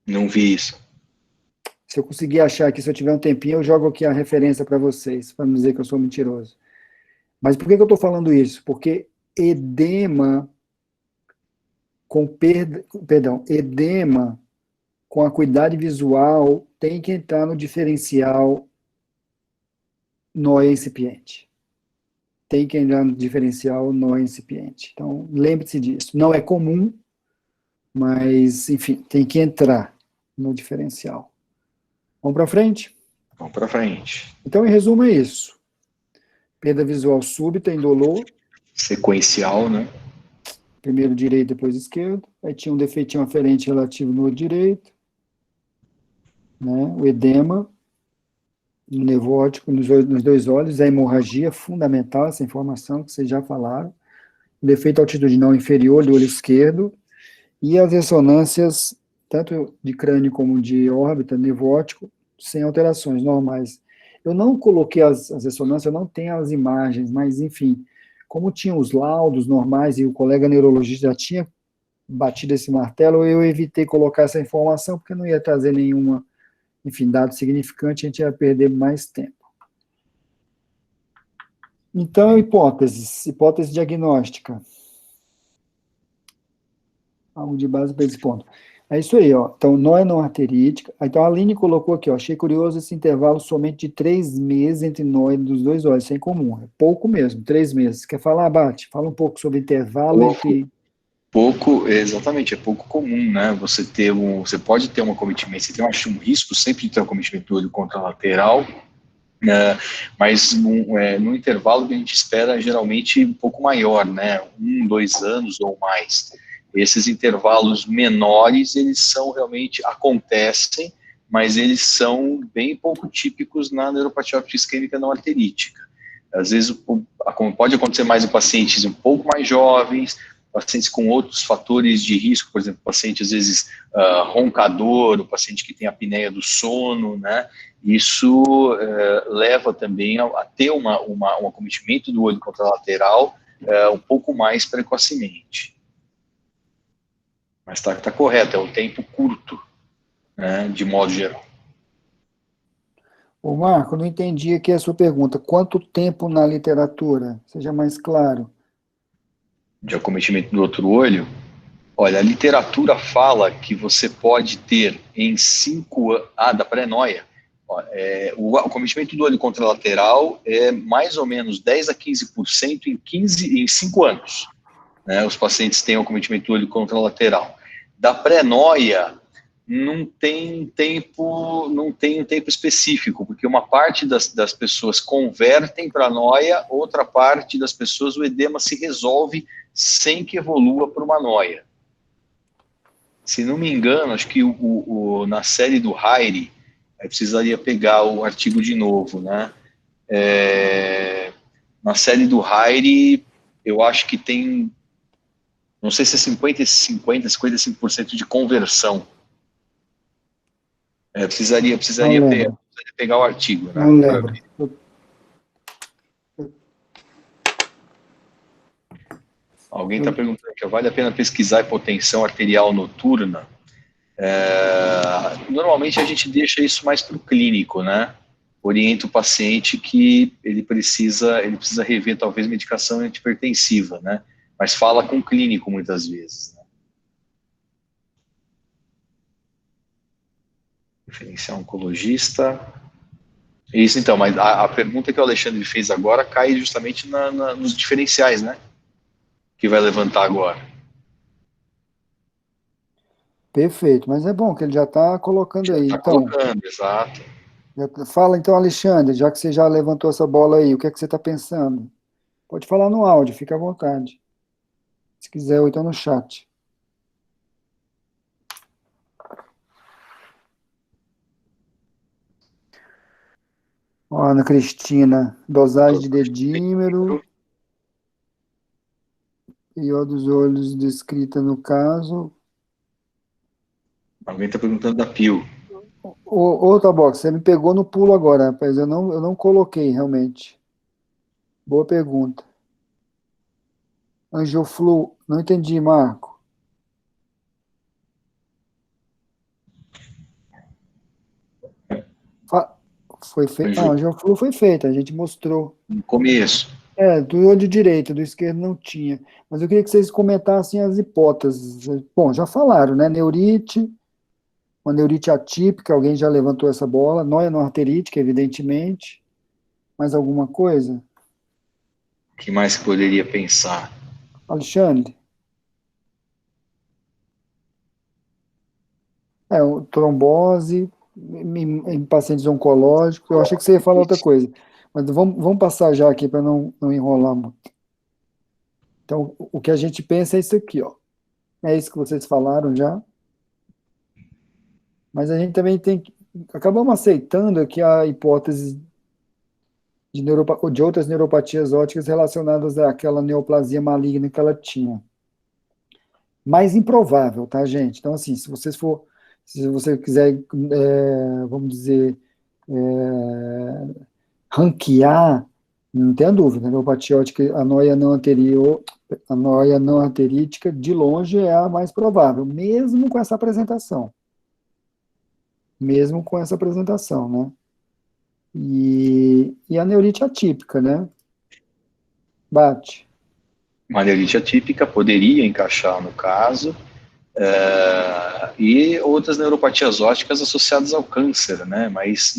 Não vi isso. Se eu conseguir achar aqui, se eu tiver um tempinho, eu jogo aqui a referência para vocês, para não dizer que eu sou mentiroso. Mas por que eu estou falando isso? Porque edema edema com acuidade visual tem que entrar no diferencial noia incipiente. Tem que entrar no diferencial noia incipiente. Então, lembre-se disso. Não é comum, mas, enfim, tem que entrar no diferencial. Vamos para frente? Vamos para frente. Então, em resumo, é isso. Perda visual súbita, indolor. Sequencial, né? Primeiro direito, depois esquerdo. Aí tinha um defeitinho aferente relativo no olho direito. Né? O edema. no nervo óptico, nos dois olhos, a hemorragia, fundamental essa informação que vocês já falaram, o defeito altitudinal inferior do olho esquerdo, e as ressonâncias, tanto de crânio como de órbita, nervo óptico, sem alterações normais. Eu não coloquei as ressonâncias, eu não tenho as imagens, mas, enfim, como tinha os laudos normais e o colega neurologista já tinha batido esse martelo, eu evitei colocar essa informação, porque não ia trazer nenhuma, enfim, dado significante, a gente ia perder mais tempo. Então, hipótese diagnóstica. Algo de base para esse ponto. É isso aí, ó. Então, nóia não arterítica. Então, a Aline colocou aqui, ó. Achei curioso esse intervalo somente de 3 meses entre nóia dos dois olhos. Isso é incomum. É pouco mesmo, 3 meses. Quer falar, Bate? Fala um pouco sobre intervalo entre... Pouco, exatamente, é pouco comum, né? Você pode ter um acometimento, você tem um risco sempre de ter um acometimento do olho contralateral, mas no intervalo que a gente espera geralmente um pouco maior, né? 2 anos ou mais. Esses intervalos menores, eles são realmente, acontecem, mas eles são bem pouco típicos na neuropatia óptica isquêmica não arterítica. Às vezes pode acontecer mais em pacientes um pouco mais jovens, pacientes com outros fatores de risco, por exemplo, paciente às vezes roncador, o paciente que tem apneia do sono, né? Isso leva também a ter um acometimento do olho contralateral um pouco mais precocemente. Mas está correto, é um tempo curto, né, de modo geral. Ô, Marco, não entendi aqui a sua pergunta. Quanto tempo na literatura? Seja mais claro. De acometimento do outro olho, olha, a literatura fala que você pode ter em 5 anos, da pré-noia, o acometimento do olho contralateral é mais ou menos 10 a 15% em 5 anos. Né, os pacientes têm acometimento do olho contralateral. Da pré-noia, não tem um tempo específico, porque uma parte das pessoas convertem para noia, outra parte das pessoas o edema se resolve sem que evolua para uma noia. Se não me engano, acho que na série do Haire, precisaria pegar o artigo de novo, né? Na série do Haire, eu acho que tem, não sei se é 55% de conversão. Precisaria pegar o artigo, né? Não lembro. Alguém está perguntando aqui, vale a pena pesquisar hipotensão arterial noturna? Normalmente a gente deixa isso mais para o clínico, né? Orienta o paciente que ele precisa rever talvez medicação antihipertensiva, né? Mas fala com o clínico muitas vezes. Né? Referenciar oncologista. Isso então, mas a pergunta que o Alexandre fez agora cai justamente nos diferenciais, né? Que vai levantar agora. Perfeito, mas é bom que ele já está colocando aí. Está Então, colocando, exato. fala então, Alexandre, já que você já levantou essa bola aí, o que é que você está pensando? Pode falar no áudio, fica à vontade. Se quiser, ou então no chat. Ó, Ana Cristina, dosagem de dedímero, pior dos olhos descrita no caso. Alguém está perguntando da PIL. Ô, Tabox, você me pegou no pulo agora, rapaz, eu não coloquei realmente. Boa pergunta. Angioflu, não entendi, Marco. Foi feito. Não, Angioflu foi feita, a gente mostrou. No começo. Do olho direito, do esquerdo não tinha. Mas eu queria que vocês comentassem as hipóteses. Bom, já falaram, né? Neurite, uma neurite atípica, alguém já levantou essa bola. Nóia não arterítica, evidentemente. Mais alguma coisa? O que mais que poderia pensar? Alexandre? Trombose, em pacientes oncológicos. Eu achei que você ia falar outra coisa. Mas vamos passar já aqui para não enrolar muito. Então, o que a gente pensa é isso aqui, ó. É isso que vocês falaram já. Mas a gente também tem que acabamos aceitando que a hipótese de outras neuropatias ópticas relacionadas àquela neoplasia maligna que ela tinha. Mais improvável, tá, gente? Então, assim, se você quiser, vamos dizer, ranquear, não tenha dúvida, a neuropatia óptica, a noia não arterítica, de longe é a mais provável, mesmo com essa apresentação. Mesmo com essa apresentação, né? E a neurite atípica, né? Bate. Uma neurite atípica poderia encaixar no caso, e outras neuropatias ópticas associadas ao câncer, né? Mas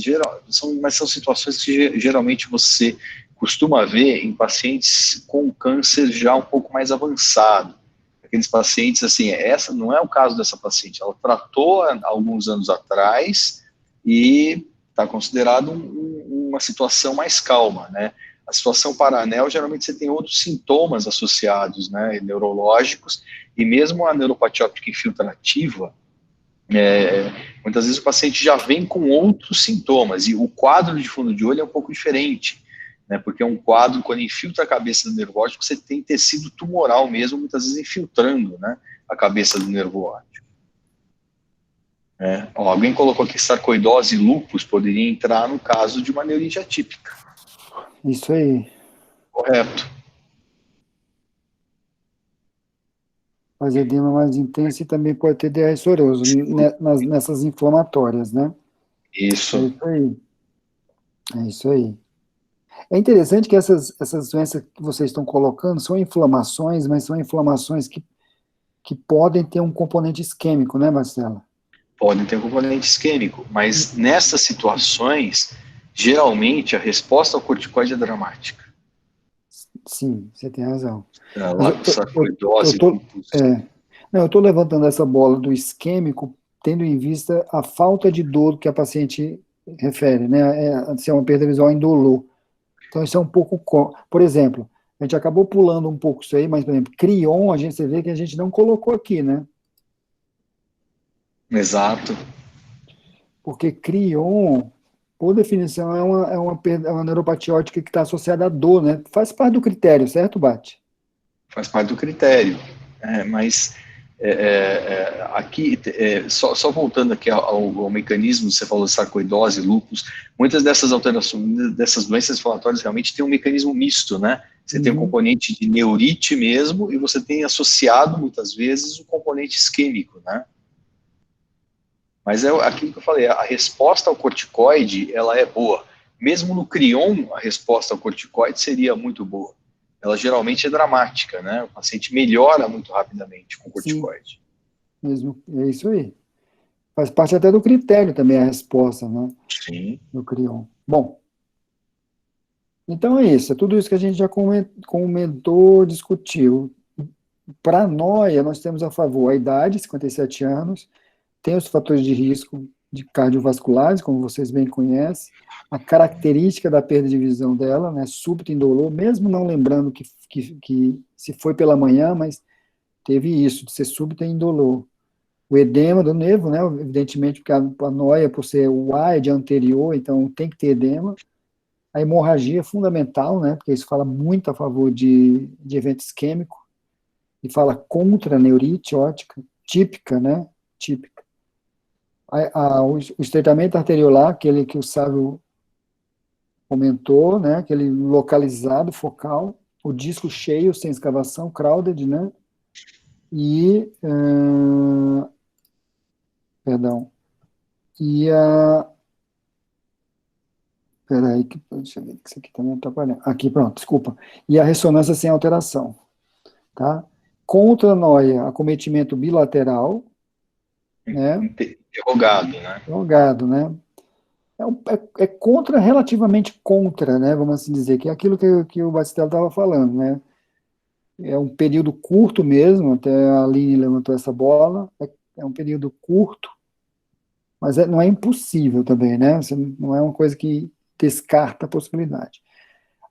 são situações que geralmente você costuma ver em pacientes com câncer já um pouco mais avançado. Aqueles pacientes, assim, essa não é o caso dessa paciente, ela tratou há alguns anos atrás e está considerado uma situação mais calma, né? A situação para-anel, geralmente você tem outros sintomas associados, né, neurológicos, e mesmo a neuropatia óptica infiltrativa, muitas vezes o paciente já vem com outros sintomas, e o quadro de fundo de olho é um pouco diferente, né, porque é um quadro, quando infiltra a cabeça do nervo óptico, você tem tecido tumoral mesmo, muitas vezes infiltrando, né, a cabeça do nervo óptico. Alguém colocou aqui sarcoidose e lúpus poderia entrar no caso de uma neurite atípica. Isso aí. Correto. Faz edema mais intenso e também pode ter DR soroso nessas inflamatórias, né? Isso. É isso aí. É isso aí. É interessante que essas doenças que vocês estão colocando são inflamações, mas são inflamações que podem ter um componente isquêmico, né, Marcela? Podem ter um componente isquêmico, mas nessas situações, geralmente a resposta ao corticoide é dramática. Sim, você tem razão. Sarcoidose, eu estou levantando essa bola do isquêmico, tendo em vista a falta de dor que a paciente refere, né? Se é uma perda visual indolor. Então, isso é um pouco... Por exemplo, a gente acabou pulando um pouco isso aí, mas, por exemplo, Crion, você vê que a gente não colocou aqui, né? Exato. Porque Crion, por definição, é uma neuropatia óptica que está associada à dor, né? Faz parte do critério, certo, Bate? Faz parte do critério. Mas aqui, só voltando aqui ao mecanismo, você falou de sarcoidose, lúpus, muitas dessas alterações, dessas doenças inflamatórias realmente tem um mecanismo misto, né? Você tem um componente de neurite mesmo, e você tem associado, muitas vezes, o componente isquêmico, né? Mas é aquilo que eu falei, a resposta ao corticoide, ela é boa. Mesmo no Crion, a resposta ao corticoide seria muito boa. Ela geralmente é dramática, né? O paciente melhora muito rapidamente com o corticoide. Sim, mesmo, é isso aí. Faz parte até do critério também a resposta, né? Sim. Do Crion. Bom, então é isso. É tudo isso que a gente já comentou, discutiu. Para a noia, nós temos a favor a idade, 57 anos, tem os fatores de risco de cardiovasculares, como vocês bem conhecem, a característica da perda de visão dela, né, súbito indolor, mesmo não lembrando que se foi pela manhã, mas teve isso, de ser súbito e indolor. O edema do nervo, né, evidentemente, porque a noia, por ser o A é de anterior, então tem que ter edema. A hemorragia é fundamental, né, porque isso fala muito a favor de evento isquêmico, e fala contra a neurite óptica, típica, né, típica. O estreitamento arteriolar, aquele que o Sávio comentou, né, aquele localizado, focal, o disco cheio, sem escavação, crowded, né, e, peraí, deixa eu ver, que isso aqui também está atrapalhando. Aqui, pronto, desculpa. E a ressonância sem alteração, tá? Contra a noia, acometimento bilateral, né? Interrogado, né? Interrogado, né? É contra, relativamente contra, né? Vamos assim dizer, que é aquilo que o Bastelo estava falando, né? É um período curto mesmo, até a Aline levantou essa bola, é um período curto, mas não é impossível também, né? Não é uma coisa que descarta a possibilidade.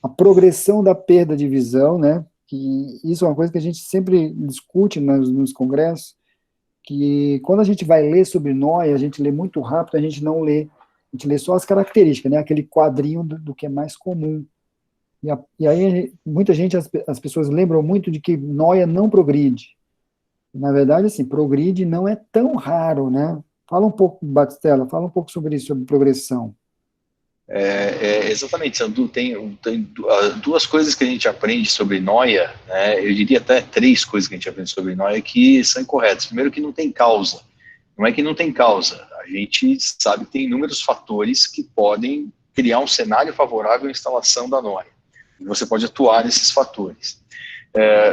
A progressão da perda de visão, né? Que isso é uma coisa que a gente sempre discute nos congressos, que quando a gente vai ler sobre noia, a gente lê muito rápido, a gente não lê gente lê só as características, né? Aquele quadrinho do que é mais comum. E aí, muita gente, as pessoas lembram muito de que noia não progride. Na verdade, assim, progride não é tão raro, né? Fala um pouco, Batistella, fala um pouco sobre isso, sobre progressão. Exatamente, tem duas coisas que a gente aprende sobre noia, né? Eu diria até três coisas que a gente aprende sobre noia que são incorretas. Primeiro, que não tem causa. Não é que não tem causa. A gente sabe que tem inúmeros fatores que podem criar um cenário favorável à instalação da noia. E você pode atuar nesses fatores.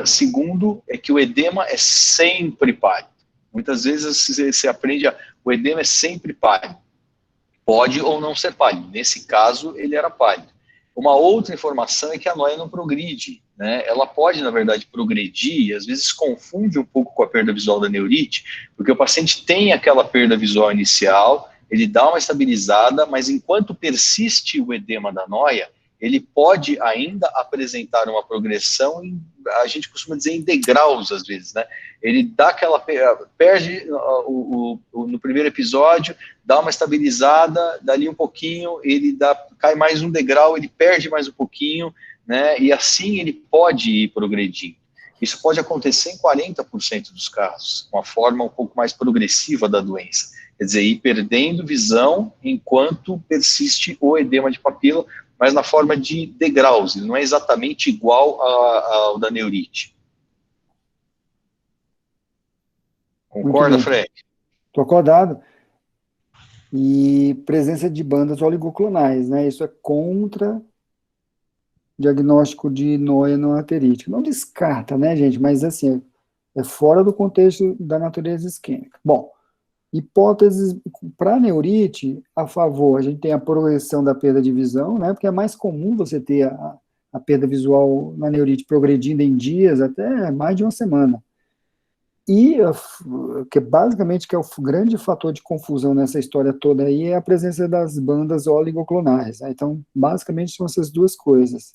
Segundo, é que o edema é sempre pálido. Muitas vezes você aprende o edema é sempre pálido. Pode ou não ser pálido. Nesse caso, ele era pálido. Uma outra informação é que a noia não progride, né? Ela pode, na verdade, progredir e às vezes confunde um pouco com a perda visual da neurite, porque o paciente tem aquela perda visual inicial, ele dá uma estabilizada, mas enquanto persiste o edema da noia, ele pode ainda apresentar uma progressão, a gente costuma dizer em degraus, às vezes, né? Ele dá aquela, perde no primeiro episódio, dá uma estabilizada, dali um pouquinho, ele cai mais um degrau, ele perde mais um pouquinho, né? E assim ele pode ir progredindo. Isso pode acontecer em 40% dos casos, uma forma um pouco mais progressiva da doença. Quer dizer, ir perdendo visão enquanto persiste o edema de papila, mas na forma de degraus, ele não é exatamente igual ao da neurite. Concorda, Fred? Estou acordado. E presença de bandas oligoclonais, né? Isso é contra diagnóstico de noia não arterítica. Não descarta, né, gente? Mas, assim, é fora do contexto da natureza isquêmica. Bom, hipóteses para neurite, a favor, a gente tem a progressão da perda de visão, né? Porque é mais comum você ter a perda visual na neurite progredindo em dias, até mais de uma semana. E que basicamente que é o grande fator de confusão nessa história toda aí é a presença das bandas oligoclonais, né? Então, basicamente são essas duas coisas.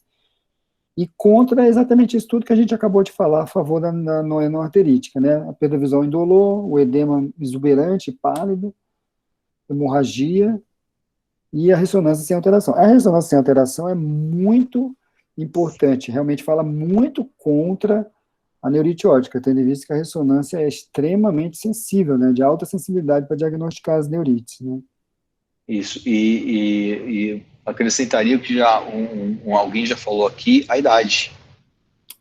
E contra exatamente isso tudo que a gente acabou de falar a favor da noia não arterítica, né? A perda visual indolor, o edema exuberante, pálido, hemorragia e a ressonância sem alteração. A ressonância sem alteração é muito importante, realmente fala muito contra a neurite óptica, tendo em vista que a ressonância é extremamente sensível, né, de alta sensibilidade para diagnosticar as neurites, né? Isso, e acrescentaria o que já alguém já falou aqui, a idade.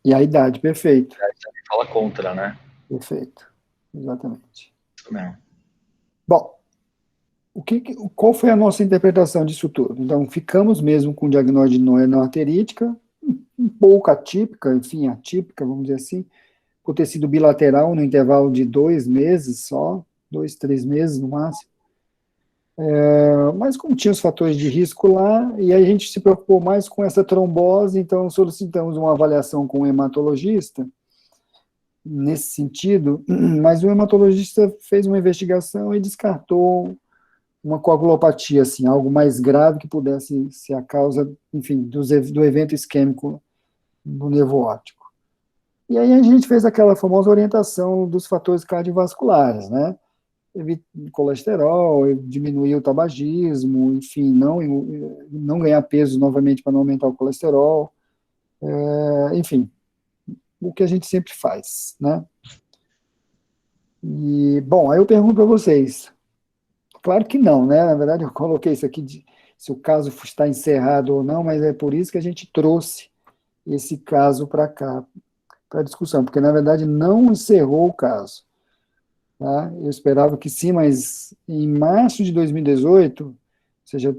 E a idade, perfeito. A idade também fala contra, né? Perfeito, exatamente. Isso mesmo. Bom, qual foi a nossa interpretação disso tudo? Então, ficamos mesmo com o diagnóstico de noia não arterítica, um pouco atípica, enfim, atípica, vamos dizer assim, por ter sido bilateral no intervalo de 2 meses só, 2, 3 meses no máximo. Mas como tinha os fatores de risco lá, e aí a gente se preocupou mais com essa trombose, então solicitamos uma avaliação com o hematologista, nesse sentido, mas o hematologista fez uma investigação e descartou uma coagulopatia, assim, algo mais grave que pudesse ser a causa, enfim, do evento isquêmico do nervo óptico. E aí a gente fez aquela famosa orientação dos fatores cardiovasculares, né? Colesterol, diminuir o tabagismo, enfim, não ganhar peso novamente para não aumentar o colesterol, enfim, o que a gente sempre faz, né? E, bom, aí eu pergunto para vocês, claro que não, né? Na verdade eu coloquei isso aqui, se o caso está encerrado ou não, mas é por isso que a gente trouxe esse caso para cá, para discussão, porque na verdade não encerrou o caso. Tá? Eu esperava que sim, mas em março de 2018, ou seja,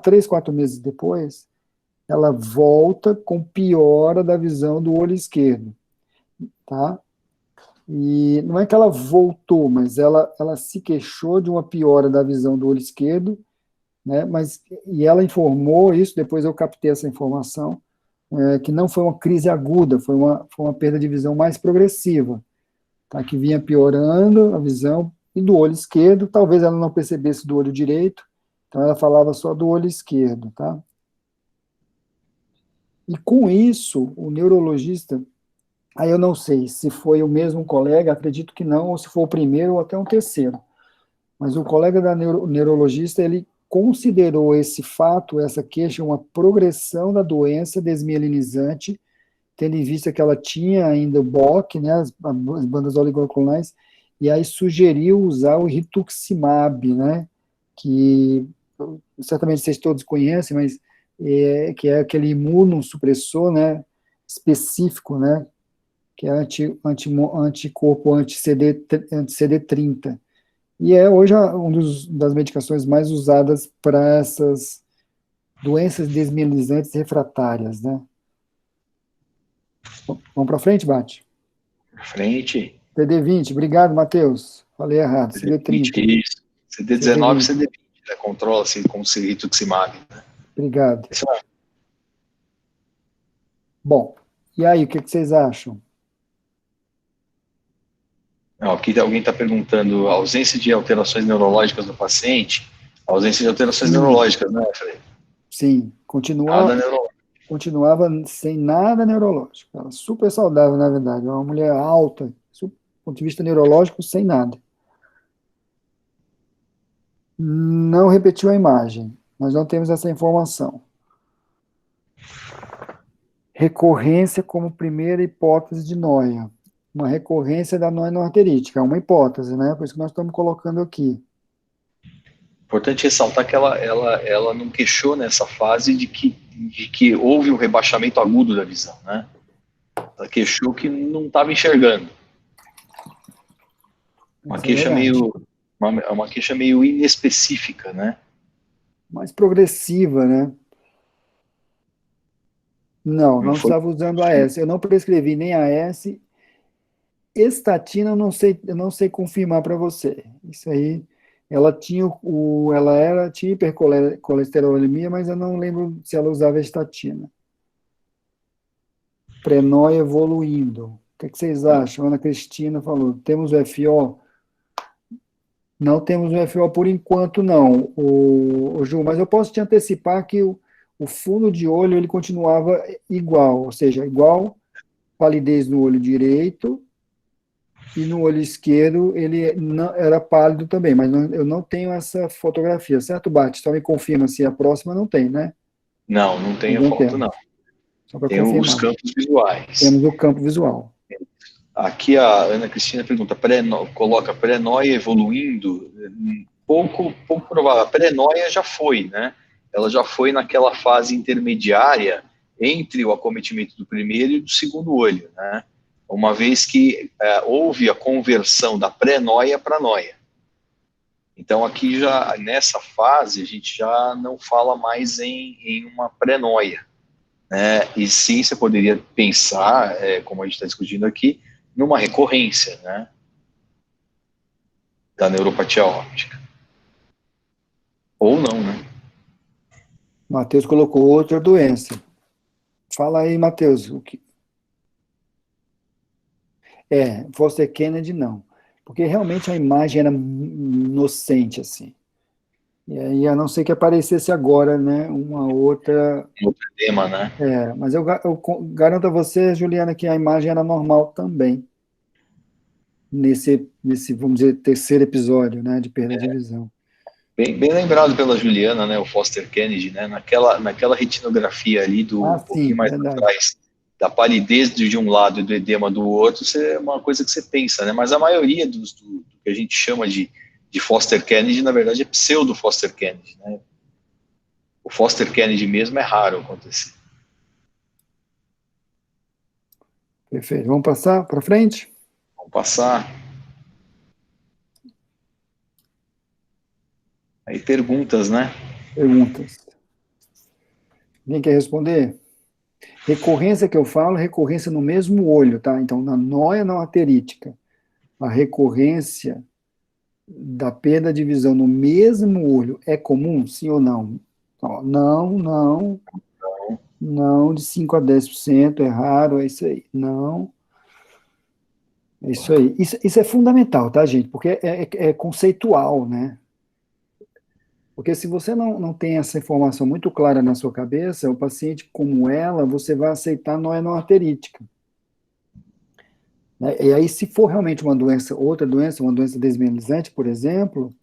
3, 4 meses depois, ela volta com piora da visão do olho esquerdo. Tá? E não é que ela voltou, mas ela se queixou de uma piora da visão do olho esquerdo, né? E ela informou isso, depois eu captei essa informação, que não foi uma crise aguda, foi uma perda de visão mais progressiva. Tá, que vinha piorando a visão, e do olho esquerdo, talvez ela não percebesse do olho direito, então ela falava só do olho esquerdo, tá? E com isso, o neurologista, aí eu não sei se foi o mesmo colega, acredito que não, ou se foi o primeiro ou até um terceiro, mas o colega da neurologista, ele considerou esse fato, essa queixa, uma progressão da doença desmielinizante, tendo em vista que ela tinha ainda o BOC, né, as bandas oligoclonais, e aí sugeriu usar o rituximab, né, que certamente vocês todos conhecem, mas que é aquele imunossupressor, né, específico, né, que é anticorpo anti-CD30. E é hoje uma das medicações mais usadas para essas doenças desmielinizantes refratárias, né? Vamos para frente, Bate? Frente. CD20, obrigado, Matheus. Falei errado, CD30. Isso. CD19 e CD20, né? Controla-se com o rituximab. Né? Obrigado. Isso é. Bom, e aí, o que vocês acham? Aqui alguém está perguntando a ausência de alterações neurológicas do paciente. A ausência de alterações neurológicas, né, Fred? Sim, continuava sem nada neurológico. Ela super saudável, na verdade. Uma mulher alta, do ponto de vista neurológico, sem nada. Não repetiu a imagem. Nós não temos essa informação. Recorrência como primeira hipótese de noia. Uma recorrência da noia não arterítica. É uma hipótese, né? Por isso que nós estamos colocando aqui. Importante ressaltar que ela não queixou nessa fase de que houve um rebaixamento agudo da visão, né? Ela queixou que não estava enxergando. Uma queixa meio inespecífica, né? Mais progressiva, né? Não estava usando AS. Eu não prescrevi nem AS. Estatina, eu não sei confirmar para você. Isso aí, ela tinha tinha hipercolesterolemia, mas eu não lembro se ela usava estatina. Prenóia evoluindo. O que vocês acham? Ana Cristina falou, temos o FO? Não temos o FO por enquanto, não, Ju, mas eu posso te antecipar que o fundo de olho ele continuava igual, ou seja, igual palidez no olho direito, e no olho esquerdo ele não, era pálido também, mas eu não tenho essa fotografia, certo, Bate? Só me confirma se a próxima não tem, né? Não tem a foto, não. Só para tem confirmar. Os campos visuais. Temos o campo visual. Aqui a Ana Cristina pergunta, coloca pré-noia evoluindo, pouco provável. A pré-noia já foi, né? Ela já foi naquela fase intermediária entre o acometimento do primeiro e do segundo olho, né? Uma vez que houve a conversão da pré-noia para noia. Então aqui já, nessa fase, a gente já não fala mais em uma pré-noia, né? E sim, você poderia pensar, como a gente está discutindo aqui, numa recorrência, né, da neuropatia óptica. Ou não, né? Matheus colocou outra doença. Fala aí, Matheus. Foster Kennedy não. Porque realmente a imagem era inocente, assim. E aí, a não ser que aparecesse agora, né, uma outra... Outro tema, né? Mas eu garanto a você, Juliana, que a imagem era normal também. Nesse, vamos dizer, terceiro episódio, né, de perda de visão. Bem lembrado pela Juliana, né, o Foster Kennedy, né, naquela retinografia ali um pouquinho mais atrás, da palidez de um lado e do edema do outro, isso é uma coisa que você pensa, né, mas a maioria do que a gente chama de Foster Kennedy, na verdade, é pseudo Foster Kennedy, né. O Foster Kennedy mesmo é raro acontecer. Perfeito. Vamos passar para frente? Vamos passar. Aí perguntas, né? Perguntas. Quem quer responder? Recorrência que eu falo, recorrência no mesmo olho, tá? Então, na noia não arterítica, a recorrência da perda de visão no mesmo olho é comum, sim ou não? Não, de 5 a 10%, é raro, é isso aí. Não. É isso aí. Isso é fundamental, tá, gente? Porque é conceitual, né? Porque se você não tem essa informação muito clara na sua cabeça, o paciente como ela, você vai aceitar noia não arterítica. Né? E aí, se for realmente uma doença, outra doença, uma doença desmielinizante, por exemplo,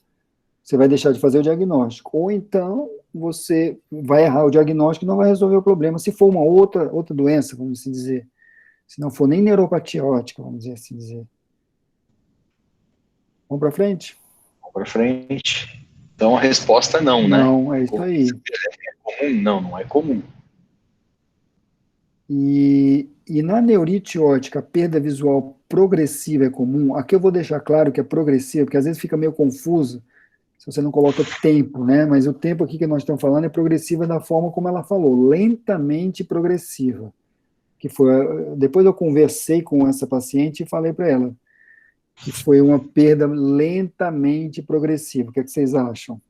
você vai deixar de fazer o diagnóstico. Ou então, você vai errar o diagnóstico e não vai resolver o problema, se for uma outra doença, vamos assim dizer. Se não for nem neuropatia ótica, vamos assim dizer. Vamos para frente? Vamos para frente. Então, a resposta é não, né? Não, é isso aí. É comum? Não, não é comum. E na neurite ótica, a perda visual progressiva é comum. Aqui eu vou deixar claro que é progressiva, porque às vezes fica meio confuso se você não coloca tempo, né? Mas o tempo aqui que nós estamos falando é progressiva da forma como ela falou, lentamente progressiva. Que foi, depois eu conversei com essa paciente e falei para ela que foi uma perda lentamente progressiva. O que é que vocês acham?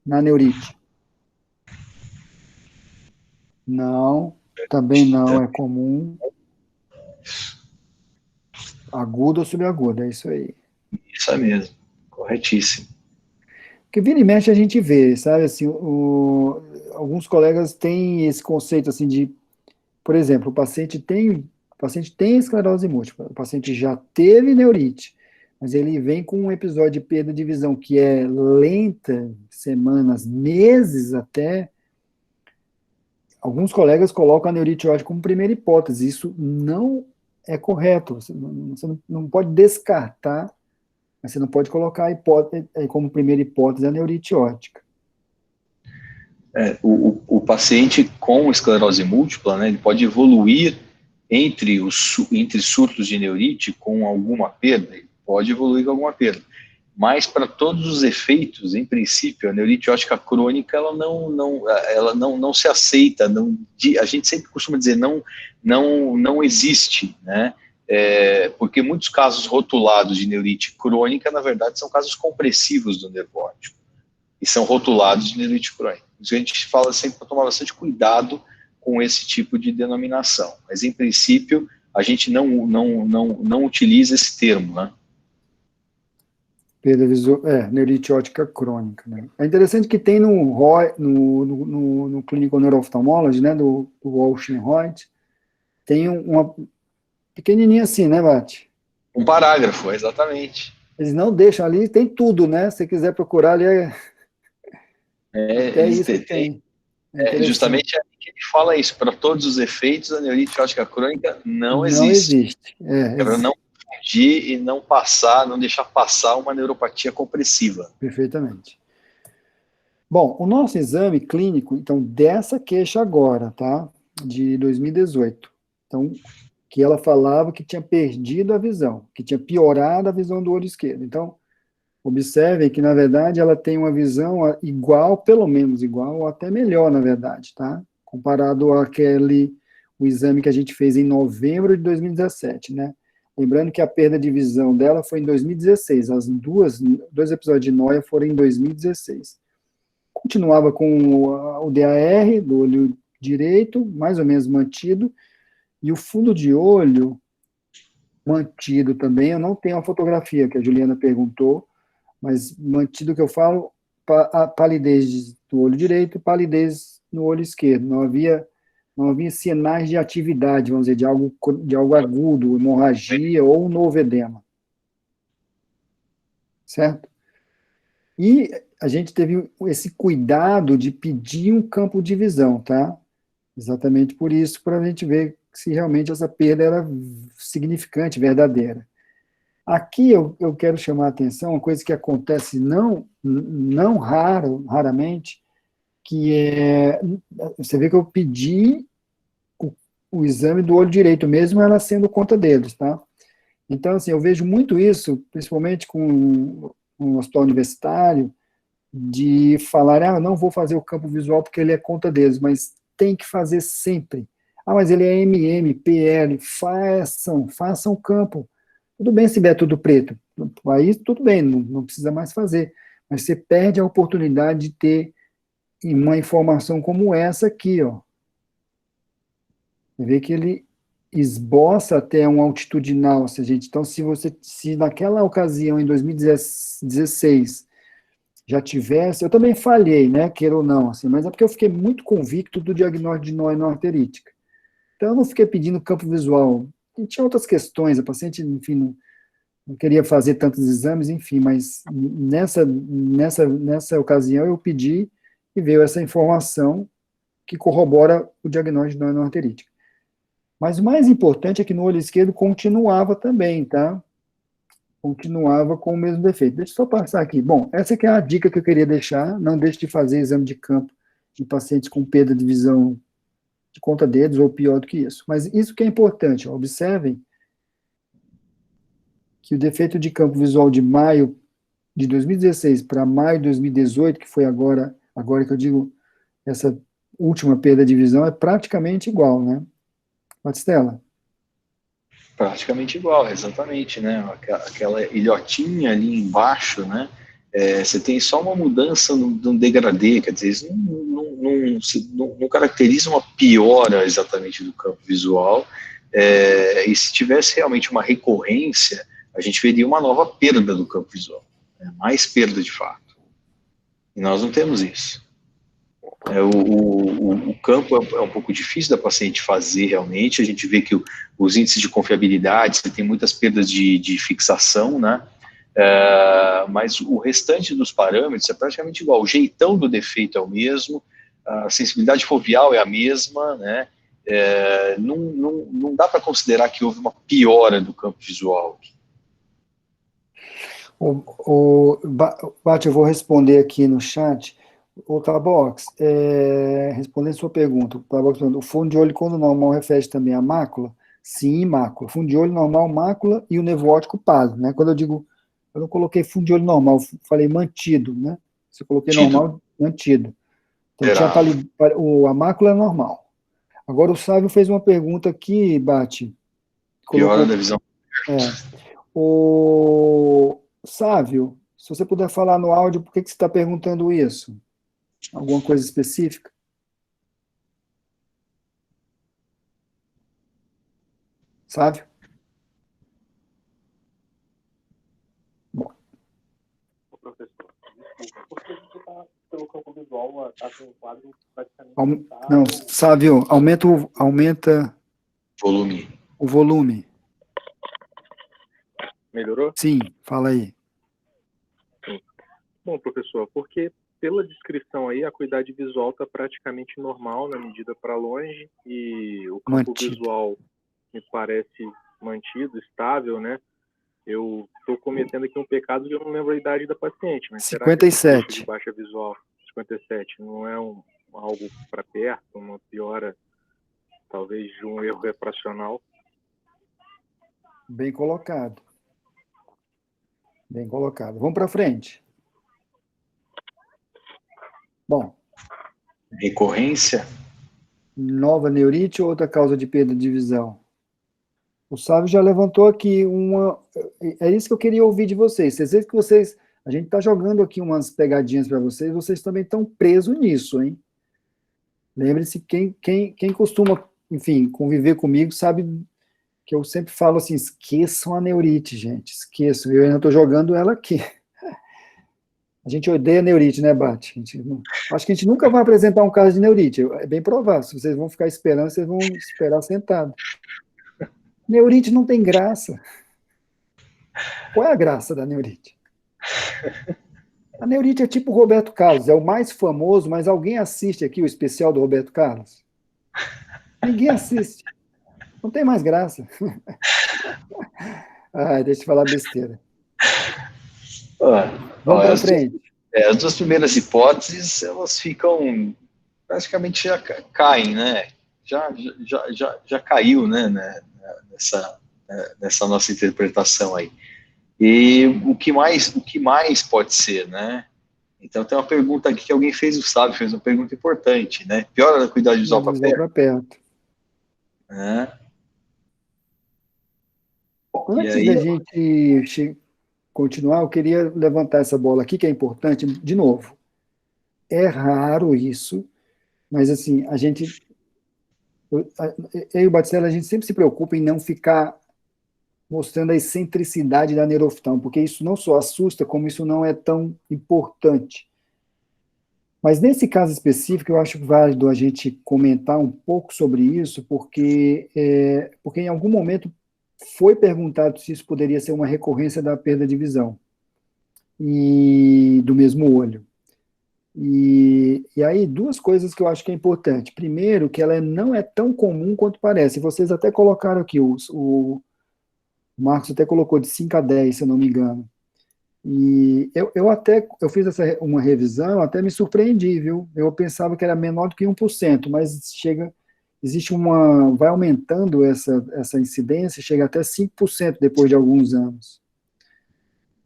Na neurite? Não, também não é comum. Aguda ou subaguda, é isso aí. Isso é mesmo, corretíssimo. Porque vira e mexe a gente vê, sabe, assim, alguns colegas têm esse conceito, assim, de, por exemplo, o paciente tem esclerose múltipla, o paciente já teve neurite, mas ele vem com um episódio de perda de visão que é lenta, semanas, meses até. Alguns colegas colocam a neurite ótica como primeira hipótese, isso não é correto, você não pode descartar, mas você não pode colocar a hipótese, como primeira hipótese a neurite ótica. O paciente com esclerose múltipla, né, ele pode evoluir entre surtos de neurite com alguma perda, ele pode evoluir com alguma perda. Mas para todos os efeitos, em princípio, a neurite ótica crônica ela não se aceita, a gente sempre costuma dizer não existe, né? Porque muitos casos rotulados de neurite crônica, na verdade, são casos compressivos do nervo óptico e são rotulados de neurite crônica. Isso a gente fala sempre para tomar bastante cuidado com esse tipo de denominação. Mas, em princípio, a gente não utiliza esse termo, né? Perda visual, neurite ótica crônica, né? É interessante que tem no Clinical Neuro-Ophthalmology, né, do Walsh e Hoyt, tem uma pequenininha assim, né, Bate? Um parágrafo, exatamente. Eles não deixam ali, tem tudo, né? Se você quiser procurar ali, até isso tem. Justamente é que ele fala isso, para todos os efeitos, a neurite ótica crônica não existe. Não existe. Para não confundir e não deixar passar uma neuropatia compressiva. Perfeitamente. Bom, o nosso exame clínico, então, dessa queixa agora, tá? De 2018. Então, que ela falava que tinha perdido a visão, que tinha piorado a visão do olho esquerdo. Então, observem que, na verdade, ela tem uma visão igual, pelo menos igual, ou até melhor, na verdade, tá? Comparado o exame que a gente fez em novembro de 2017, né? Lembrando que a perda de visão dela foi em 2016, dois episódios de nóia foram em 2016. Continuava com o DAR do olho direito, mais ou menos mantido, e o fundo de olho mantido também. Eu não tenho a fotografia que a Juliana perguntou, mas mantido que eu falo, a palidez do olho direito, palidez no olho esquerdo. Não havia sinais de atividade, vamos dizer, de algo agudo, hemorragia ou novo edema. Certo? E a gente teve esse cuidado de pedir um campo de visão, tá? Exatamente por isso, para a gente ver se realmente essa perda era significante, verdadeira. Aqui eu quero chamar a atenção, uma coisa que acontece raramente, que é, você vê que eu pedi o exame do olho direito, mesmo ela sendo conta deles, tá? Então, assim, eu vejo muito isso, principalmente com um hospital universitário, de falar, não vou fazer o campo visual porque ele é conta deles, mas tem que fazer sempre. Mas ele é MM, PL, façam o campo. Tudo bem se vier tudo preto, aí tudo bem, não precisa mais fazer, mas você perde a oportunidade de ter uma informação como essa aqui, ó. Você vê que ele esboça até um altitudinal, gente. Então, se naquela ocasião, em 2016, já tivesse, eu também falhei, né, queira ou não, assim, mas é porque eu fiquei muito convicto do diagnóstico de nóia não arterítica. Então, eu não fiquei pedindo campo visual. E tinha outras questões, a paciente, enfim, não queria fazer tantos exames, enfim, mas nessa ocasião eu pedi e veio essa informação que corrobora o diagnóstico de dor arterítica. Mas o mais importante é que no olho esquerdo continuava também, tá? Continuava com o mesmo defeito. Deixa eu só passar aqui. Bom, essa aqui é a dica que eu queria deixar. Não deixe de fazer exame de campo em pacientes com perda de visão de conta-dedos, ou pior do que isso. Mas isso que é importante, ó, observem que o defeito de campo visual de maio de 2016 para maio de 2018, que foi agora que eu digo essa última perda de visão, é praticamente igual, né? Batistella? Praticamente igual, exatamente, né? Aquela ilhotinha ali embaixo, né? Você tem só uma mudança no degradê, quer dizer, isso não caracteriza uma piora exatamente do campo visual, e se tivesse realmente uma recorrência, a gente veria uma nova perda do campo visual, né? Mais perda de fato. E nós não temos isso. O campo é um pouco difícil da paciente fazer realmente, a gente vê que os índices de confiabilidade, você tem muitas perdas de fixação, né? Mas o restante dos parâmetros é praticamente igual, o jeitão do defeito é o mesmo, a sensibilidade foveal é a mesma, né? Não dá para considerar que houve uma piora do campo visual. Bate, eu vou responder aqui no chat. O Tabox, respondendo a sua pergunta, o fundo de olho, quando normal, refere também à mácula? Sim, mácula. Fundo de olho normal, mácula e o nevo óptico pálido, né? Quando eu digo, eu não coloquei fundo de olho normal, falei mantido, né? Se eu coloquei normal, mantido. Então, a mácula é normal. Agora, o Sávio fez uma pergunta aqui, Bate. Piora da visão. O Sávio, se você puder falar no áudio, por que você está perguntando isso? Alguma coisa específica? Sávio? Bom. Professor, desculpa, porque a gente está pelo campo visual, está com um quadro praticamente... Não, Sávio, aumenta volume. O volume. Melhorou? Sim, fala aí. Sim. Bom, professor, porque pela descrição aí, a acuidade visual está praticamente normal na medida para longe e o campo visual me parece mantido, estável, né? Eu estou cometendo aqui um pecado que eu não lembro a idade da paciente, mas 57. Será que de baixa visual, 57, não é algo para perto, uma piora, talvez de um erro refracional? Bem colocado. Bem colocado. Vamos para frente. Bom. Recorrência? Nova neurite ou outra causa de perda de visão? O Sávio já levantou aqui uma... É isso que eu queria ouvir de vocês. Vocês veem que a gente está jogando aqui umas pegadinhas para vocês também estão presos nisso, hein? Lembre-se, quem costuma, enfim, conviver comigo, sabe que eu sempre falo assim, esqueçam a neurite, gente, esqueçam. Eu ainda estou jogando ela aqui. A gente odeia neurite, né, Bate? Acho que a gente nunca vai apresentar um caso de neurite. É bem provável. Se vocês vão ficar esperando, vocês vão esperar sentado. Neurite não tem graça. Qual é a graça da neurite? A neurite é tipo o Roberto Carlos, é o mais famoso, mas alguém assiste aqui o especial do Roberto Carlos? Ninguém assiste. Não tem mais graça. Deixa eu falar besteira. Vamos para frente. As duas primeiras hipóteses, elas ficam, praticamente já caem, né? Já caiu, né? Nessa nossa interpretação aí. E o que mais pode ser, né? Então tem uma pergunta aqui que alguém fez uma pergunta importante, né? Piora a acuidade visual para perto? Antes da gente continuar, eu queria levantar essa bola aqui, que é importante, de novo. É raro isso, mas assim, eu e o Batistella, a gente sempre se preocupa em não ficar mostrando a excentricidade da neuroftalmo, porque isso não só assusta, como isso não é tão importante. Mas nesse caso específico, eu acho válido a gente comentar um pouco sobre isso, porque em algum momento foi perguntado se isso poderia ser uma recorrência da perda de visão e do mesmo olho. E aí, duas coisas que eu acho que é importante. Primeiro, que ela não é tão comum quanto parece. Vocês até colocaram aqui, o Marcos até colocou de 5 a 10, se eu não me engano. E eu fiz uma revisão, até me surpreendi, viu? Eu pensava que era menor do que 1%, mas vai aumentando essa incidência, chega até 5% depois de alguns anos.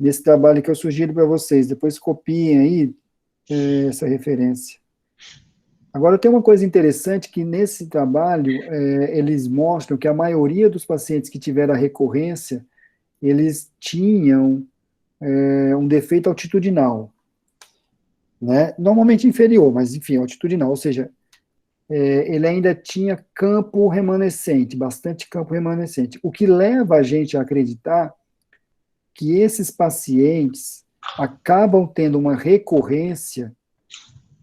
Nesse trabalho que eu sugiro para vocês, depois copiem aí essa referência. Agora, tem uma coisa interessante que nesse trabalho, eles mostram que a maioria dos pacientes que tiveram a recorrência, eles tinham um defeito altitudinal, né? Normalmente inferior, mas enfim, altitudinal, ou seja, ele ainda tinha campo remanescente, bastante campo remanescente, o que leva a gente a acreditar que esses pacientes acabam tendo uma recorrência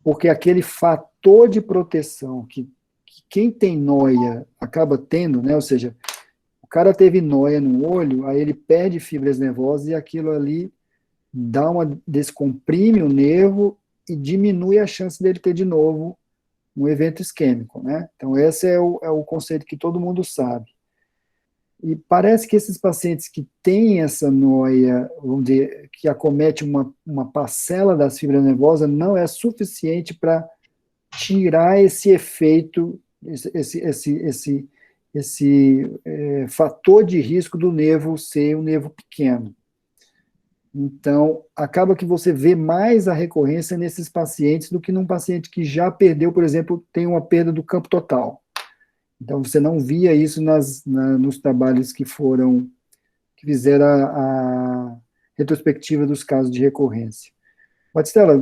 porque aquele fator de proteção que quem tem noia acaba tendo, né? Ou seja, o cara teve noia no olho, aí ele perde fibras nervosas e aquilo ali descomprime o nervo e diminui a chance dele ter de novo um evento isquêmico, né? Então esse é o conceito que todo mundo sabe. E parece que esses pacientes que têm essa noia, vamos dizer, que acomete uma parcela das fibras nervosas, não é suficiente para tirar esse efeito, esse fator de risco do nervo ser um nervo pequeno. Então, acaba que você vê mais a recorrência nesses pacientes do que num paciente que já perdeu, por exemplo, tem uma perda do campo total. Então, você não via isso nos trabalhos que fizeram a retrospectiva dos casos de recorrência. Batistella,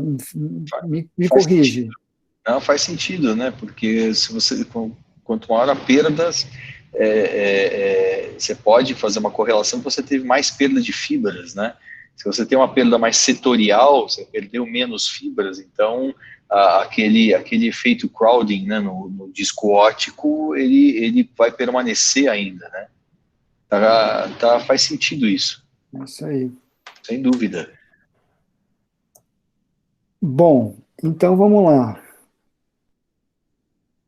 me corrige. Sentido. Não, faz sentido, né? Porque se você, quanto maior a perda, você pode fazer uma correlação que você teve mais perda de fibras, né? Se você tem uma perda mais setorial, você perdeu menos fibras, então aquele efeito crowding, né, no disco óptico, ele vai permanecer ainda, né? Faz sentido isso. É isso aí. Sem dúvida. Bom, então vamos lá.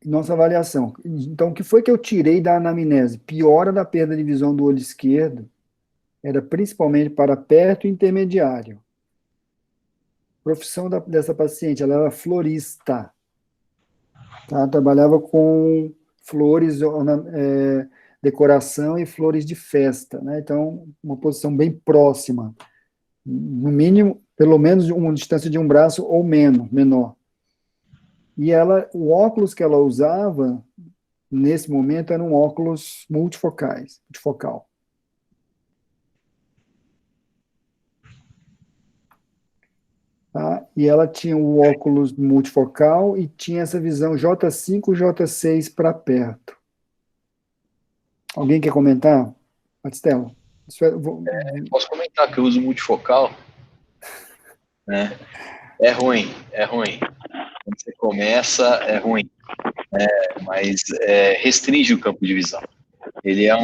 Nossa avaliação. Então, o que foi que eu tirei da anamnese? Piora da perda de visão do olho esquerdo era principalmente para perto e intermediário. Profissão dessa paciente, ela era florista. Tá? Trabalhava com flores, decoração e flores de festa. Né? Então, uma posição bem próxima. No mínimo, pelo menos uma distância de um braço ou menor. E o óculos que ela usava, nesse momento, era um óculos multifocal. Tá? E ela tinha o óculos multifocal e tinha essa visão J5, J6 para perto. Alguém quer comentar? Batistella? Posso comentar que eu uso multifocal, né? É ruim. Quando você começa, é ruim. Mas restringe o campo de visão. Ele é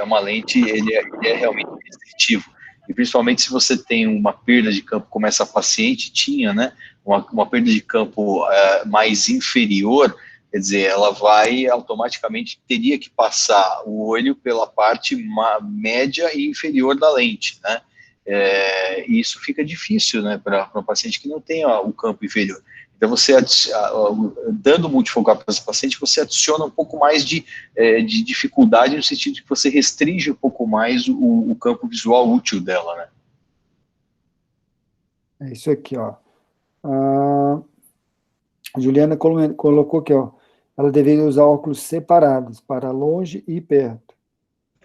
uma lente, ele é realmente restritivo. E principalmente se você tem uma perda de campo, como essa paciente tinha, né? Uma perda de campo mais inferior, quer dizer, ela automaticamente teria que passar o olho pela parte média e inferior da lente, né? E isso fica difícil, né, para um paciente que não tem o campo inferior. Então, você, dando multifocal para esse paciente, você adiciona um pouco mais de dificuldade, no sentido de que você restringe um pouco mais o campo visual útil dela, né? É isso aqui, ó. A Juliana colocou aqui, ó. Ela deveria usar óculos separados, para longe e perto.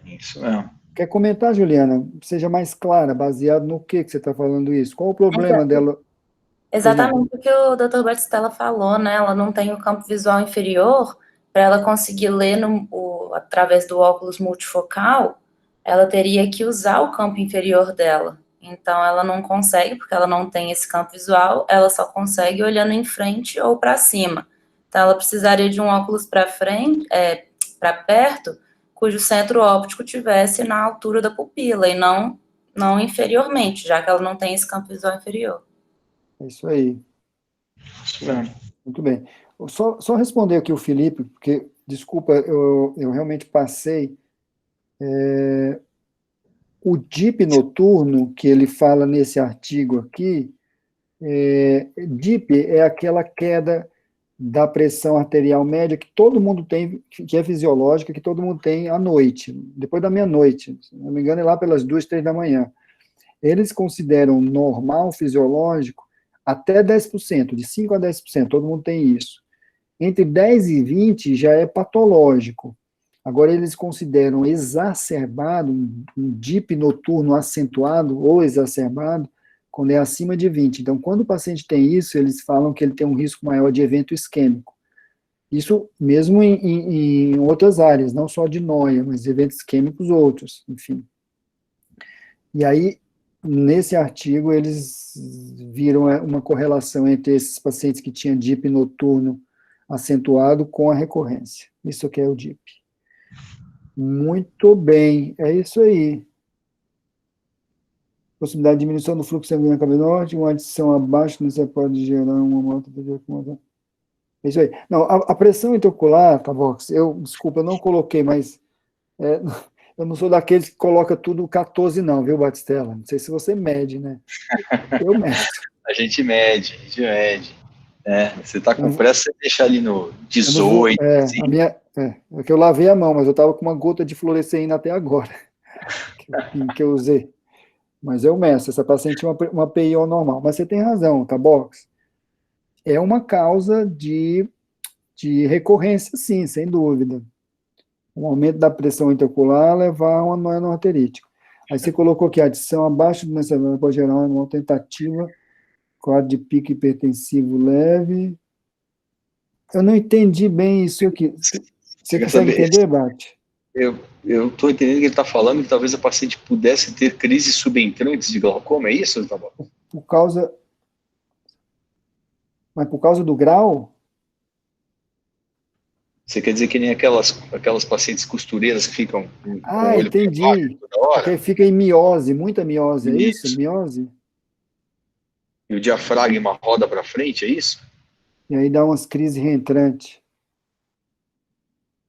Isso mesmo. Quer comentar, Juliana? Seja mais clara, baseado no que você está falando isso? Qual o problema dela? Exatamente o que o Dr. Batistella falou, né? Ela não tem o campo visual inferior, para ela conseguir ler através do óculos multifocal, ela teria que usar o campo inferior dela. Então, ela não consegue, porque ela não tem esse campo visual, ela só consegue olhando em frente ou para cima. Então, ela precisaria de um óculos para frente, para perto, cujo centro óptico tivesse na altura da pupila e não inferiormente, já que ela não tem esse campo visual inferior. É isso aí. Isso mesmo. Muito bem. Só responder aqui o Felipe, porque, desculpa, eu realmente passei. O DIP noturno, que ele fala nesse artigo aqui, DIP é aquela queda da pressão arterial média que todo mundo tem, que é fisiológica, que todo mundo tem à noite, depois da meia-noite, se não me engano, é lá pelas 2, 3 da manhã. Eles consideram normal, fisiológico, até 10%, de 5 a 10%, todo mundo tem isso. Entre 10 e 20 já é patológico. Agora, eles consideram exacerbado, um DIP noturno acentuado ou exacerbado, quando é acima de 20. Então, quando o paciente tem isso, eles falam que ele tem um risco maior de evento isquêmico. Isso mesmo em outras áreas, não só de noia, mas eventos isquêmicos outros, enfim. E aí, nesse artigo, eles viram uma correlação entre esses pacientes que tinham DIP noturno acentuado com a recorrência. Isso que é o DIP. Muito bem, é isso aí. Possibilidade de diminuição do fluxo sanguíneo cavernoso, uma adição abaixo, você pode gerar uma moto de acumulação. É isso aí. Não, a pressão intraocular, Tavox, desculpa, eu não coloquei, mas eu não sou daqueles que coloca tudo 14 não, viu, Batistella? Não sei se você mede, né? Eu medo. A gente mede. Você tá com pressa, você deixa ali no 18. Assim. É que eu lavei a mão, mas eu tava com uma gota de fluoresceína até agora, que eu usei. Mas eu meço, essa paciente é uma PIO normal. Mas você tem razão, tá, Box? É uma causa de recorrência, sim, sem dúvida. Um aumento da pressão intraocular levar a uma noia não arterítica. Aí você colocou aqui, a adição abaixo do mencionado pode gerar uma tentativa, quadro de pico hipertensivo leve. Eu não entendi bem isso aqui. Você consegue entender, Bart? Eu estou entendendo que ele está falando que talvez a paciente pudesse ter crises subentrantes de glaucoma, é isso? Tá bom? Mas por causa do grau? Você quer dizer que nem aquelas pacientes costureiras que ficam com o olho entendi. para baixo toda hora? Porque fica em miose, muita miose, é isso? Miose? E o diafragma roda para frente, é isso? E aí dá umas crises reentrantes.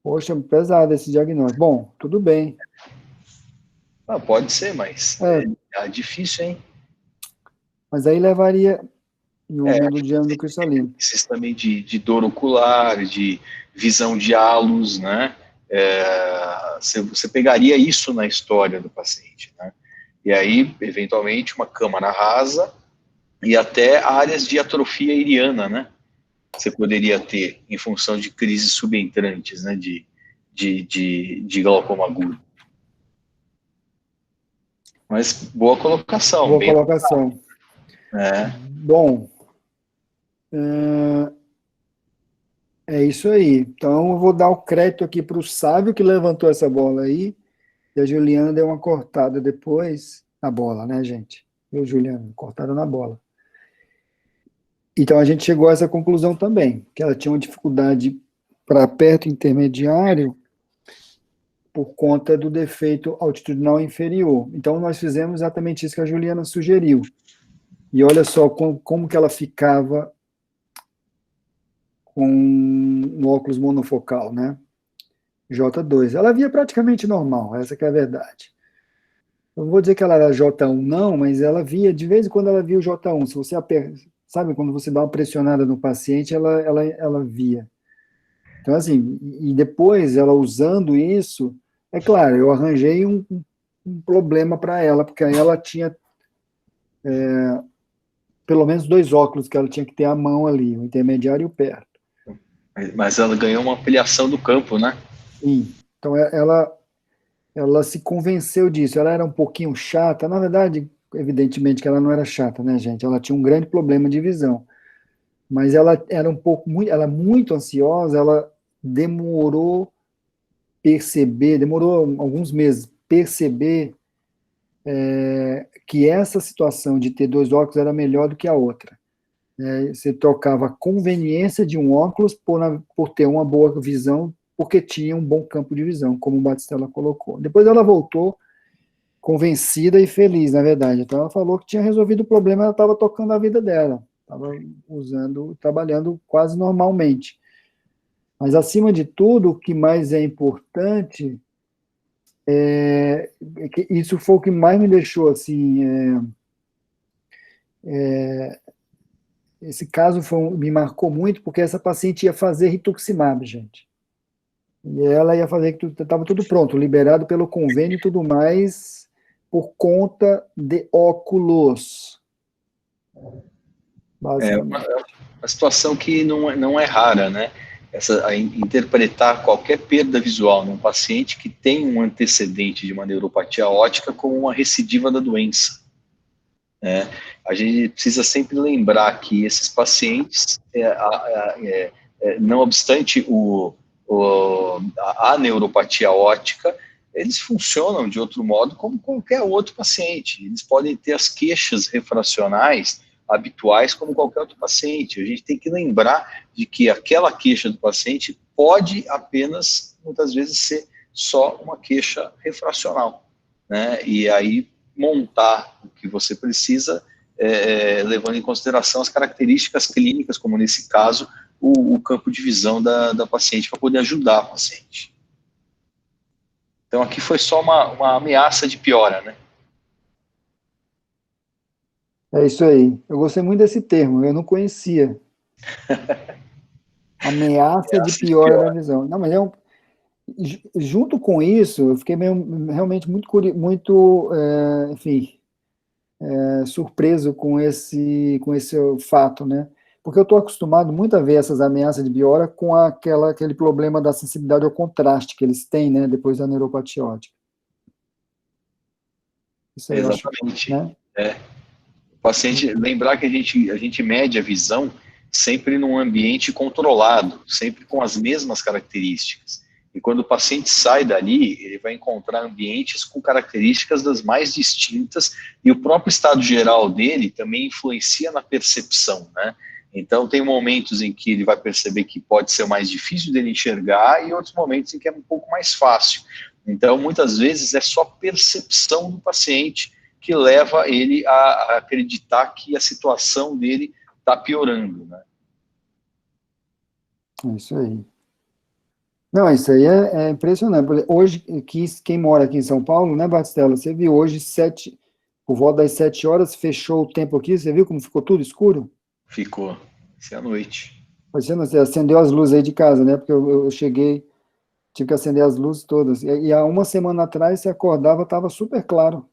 Poxa, pesado esse diagnóstico. Bom, tudo bem. Pode ser, mas é difícil, hein? Mas aí levaria em um aumento do diâmetro cristalino. Esses também de dor ocular, de visão de halos, né? Você pegaria isso na história do paciente, né? E aí, eventualmente, uma câmara rasa e até áreas de atrofia iriana, né? Você poderia ter em função de crises subentrantes, né? De glaucoma agudo. Mas boa colocação. Boa colocação. Bom, é isso aí. Então, eu vou dar o crédito aqui para o Sábio, que levantou essa bola aí, e a Juliana deu uma cortada depois na bola, né, gente? Viu, Juliana? Cortada na bola. Então, a gente chegou a essa conclusão também, que ela tinha uma dificuldade para perto intermediário por conta do defeito altitudinal inferior. Então, nós fizemos exatamente isso que a Juliana sugeriu. E olha só como que ela ficava com um óculos monofocal, né? J2. Ela via praticamente normal, essa que é a verdade. Eu não vou dizer que ela era J1 não, mas ela via, de vez em quando ela via o J1. Se você sabe, quando você dá uma pressionada no paciente, ela via. Então, assim, e depois, ela usando isso, é claro, eu arranjei um problema para ela, porque aí ela tinha pelo menos 2 óculos que ela tinha que ter à mão ali, o intermediário e o perto. Mas ela ganhou uma ampliação do campo, né? Sim. Então, ela se convenceu disso. Ela era um pouquinho chata. Na verdade, evidentemente que ela não era chata, né, gente? Ela tinha um grande problema de visão. Mas ela era ela muito ansiosa, ela demorou alguns meses, perceber que essa situação de ter 2 óculos era melhor do que a outra. Você trocava a conveniência de um óculos por ter uma boa visão porque tinha um bom campo de visão, como o Batistella colocou. Depois ela voltou convencida e feliz, na verdade. Então ela falou que tinha resolvido o problema, ela estava tocando a vida dela, estava trabalhando quase normalmente. Mas, acima de tudo, o que mais é importante é que isso foi o que mais me deixou, assim, esse caso me marcou muito, porque essa paciente ia fazer rituximab, gente. E ela ia fazer, estava tudo pronto, liberado pelo convênio e tudo mais, por conta de óculos, basicamente. Uma situação que não é rara, né? Interpretar qualquer perda visual num paciente que tem um antecedente de uma neuropatia óptica como uma recidiva da doença. A gente precisa sempre lembrar que esses pacientes, não obstante a neuropatia óptica, eles funcionam de outro modo como qualquer outro paciente. Eles podem ter as queixas refracionais habituais como qualquer outro paciente. A gente tem que lembrar de que aquela queixa do paciente pode apenas, muitas vezes, ser só uma queixa refracional, né? E aí montar o que você precisa, levando em consideração as características clínicas, como nesse caso, o campo de visão da paciente, para poder ajudar a paciente. Então aqui foi só uma ameaça de piora, né? É isso aí. Eu gostei muito desse termo, eu não conhecia. Ameaça de piora da visão. Não, mas junto com isso, eu fiquei realmente muito enfim, surpreso com esse fato, né? Porque eu estou acostumado muito a ver essas ameaças de piora com aquele problema da sensibilidade ao contraste que eles têm, né, depois da neuropatia óptica. Isso aí, Exatamente. Eu acho, né? O paciente, lembrar que a gente mede a visão sempre num ambiente controlado, sempre com as mesmas características. E quando o paciente sai dali, ele vai encontrar ambientes com características das mais distintas, e o próprio estado geral dele também influencia na percepção, né? Então, tem momentos em que ele vai perceber que pode ser mais difícil dele enxergar, e outros momentos em que é um pouco mais fácil. Então, muitas vezes, é só percepção do paciente que leva ele a acreditar que a situação dele está piorando, né? É isso aí. Não, isso aí é impressionante. Hoje, quem mora aqui em São Paulo, né, Batistella, você viu hoje, por volta das 7 horas, fechou o tempo aqui, você viu como ficou tudo escuro? Ficou. Isso é a noite. Você acendeu as luzes aí de casa, né? Porque eu cheguei, tive que acender as luzes todas. E há uma semana atrás, você acordava, estava super claro.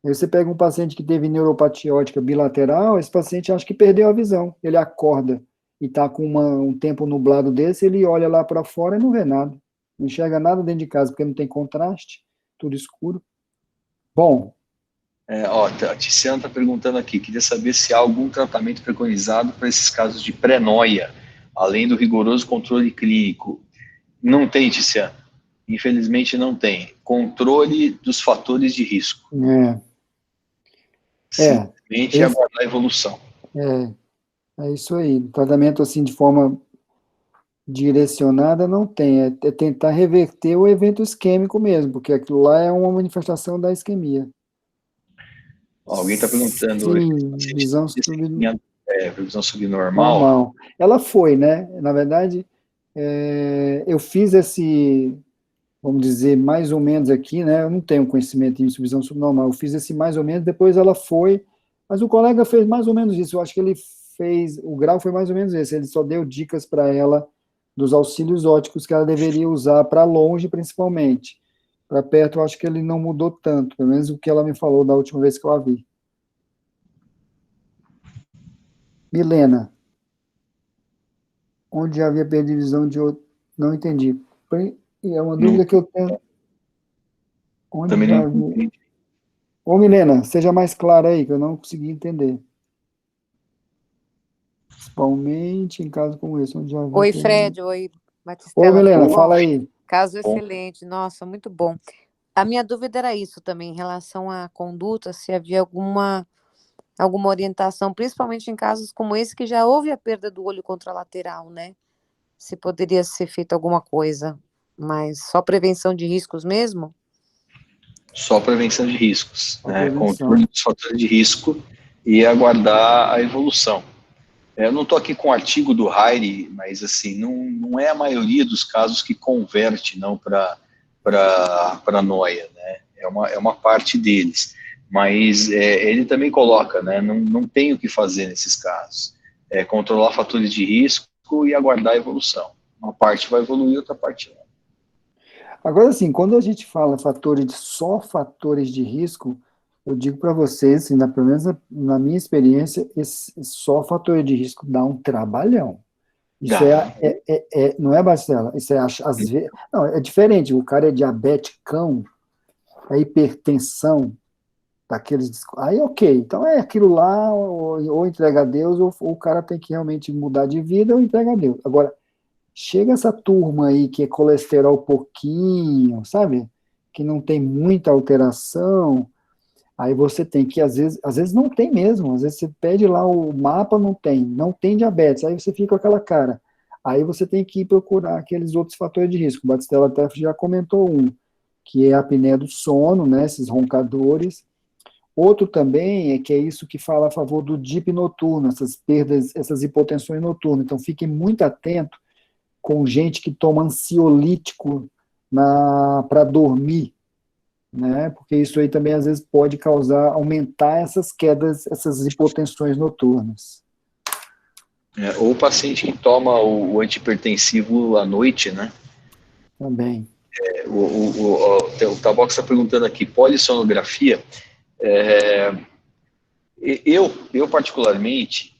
Aí você pega um paciente que teve neuropatia óptica bilateral, esse paciente acha que perdeu a visão. Ele acorda e está com um tempo nublado desse, ele olha lá para fora e não vê nada. Não enxerga nada dentro de casa, porque não tem contraste, tudo escuro. Bom. A Tiziana está perguntando aqui, queria saber se há algum tratamento preconizado para esses casos de pré-noia, além do rigoroso controle clínico. Não tem, Tiziana. Infelizmente não tem. Controle dos fatores de risco. Simplesmente aguardar a evolução. É isso aí. Tratamento assim de forma direcionada não tem. É tentar reverter o evento isquêmico mesmo, porque aquilo lá é uma manifestação da isquemia. Alguém está perguntando hoje. Visão subnormal. Normal. Ela foi, né? Na verdade, eu fiz vamos dizer, mais ou menos aqui, né? Eu não tenho conhecimento em visão subnormal. Eu fiz esse mais ou menos, depois ela foi, mas o colega fez mais ou menos isso. Eu acho que ele fez, o grau foi mais ou menos esse. Ele só deu dicas para ela dos auxílios ópticos que ela deveria usar para longe, principalmente. Para perto, eu acho que ele não mudou tanto, pelo menos o que ela me falou da última vez que eu a vi. Milena. Onde havia perdido visão de outro? Não entendi. É uma dúvida que eu tenho. Onde também não entendi. Ô, Milena, seja mais clara aí, que eu não consegui entender. Principalmente em casos como esse, onde já havia... Oi, Fred. Oi, Batistella. Ô, Milena, fala aí. Caso excelente. Nossa, muito bom. A minha dúvida era isso também, em relação à conduta, se havia alguma orientação, principalmente em casos como esse, que já houve a perda do olho contralateral, né? se poderia ser feito alguma coisa, mas só prevenção de riscos mesmo? Só prevenção de riscos, A né? prevenção. Controle dos fatores de risco e aguardar a evolução. Eu não estou aqui com o artigo do Heide, mas assim, não é a maioria dos casos que converte não para noia, né? É uma parte deles. Mas ele também coloca, né? Não tem o que fazer nesses casos. É controlar fatores de risco e aguardar a evolução. Uma parte vai evoluir, outra parte não. Agora, assim, quando a gente fala só fatores de risco, eu digo para vocês, assim, pelo menos na minha experiência, só fator de risco dá um trabalhão. Isso Dá. não é, Marcela? Isso às vezes, não, é diferente. O cara é diabeticão, é hipertensão, daqueles. Aí, ok. Então é aquilo lá, ou entrega a Deus, ou o cara tem que realmente mudar de vida, ou entrega a Deus. Agora, chega essa turma aí que é colesterol pouquinho, sabe? Que não tem muita alteração. Aí você tem que, às vezes não tem mesmo, às vezes você pede lá o mapa, não tem diabetes, aí você fica com aquela cara. Aí você tem que ir procurar aqueles outros fatores de risco. O Batistella até já comentou um, que é a apneia do sono, né, esses roncadores. Outro também que é isso que fala a favor do DIP noturno, essas perdas, essas hipotensões noturnas. Então fiquem muito atento com gente que toma ansiolítico para dormir, né? Porque isso aí também às vezes pode aumentar essas quedas, essas hipotensões noturnas. Ou o paciente que toma o antihipertensivo à noite, né? Também. O Tabox está perguntando aqui, polissonografia. Eu particularmente,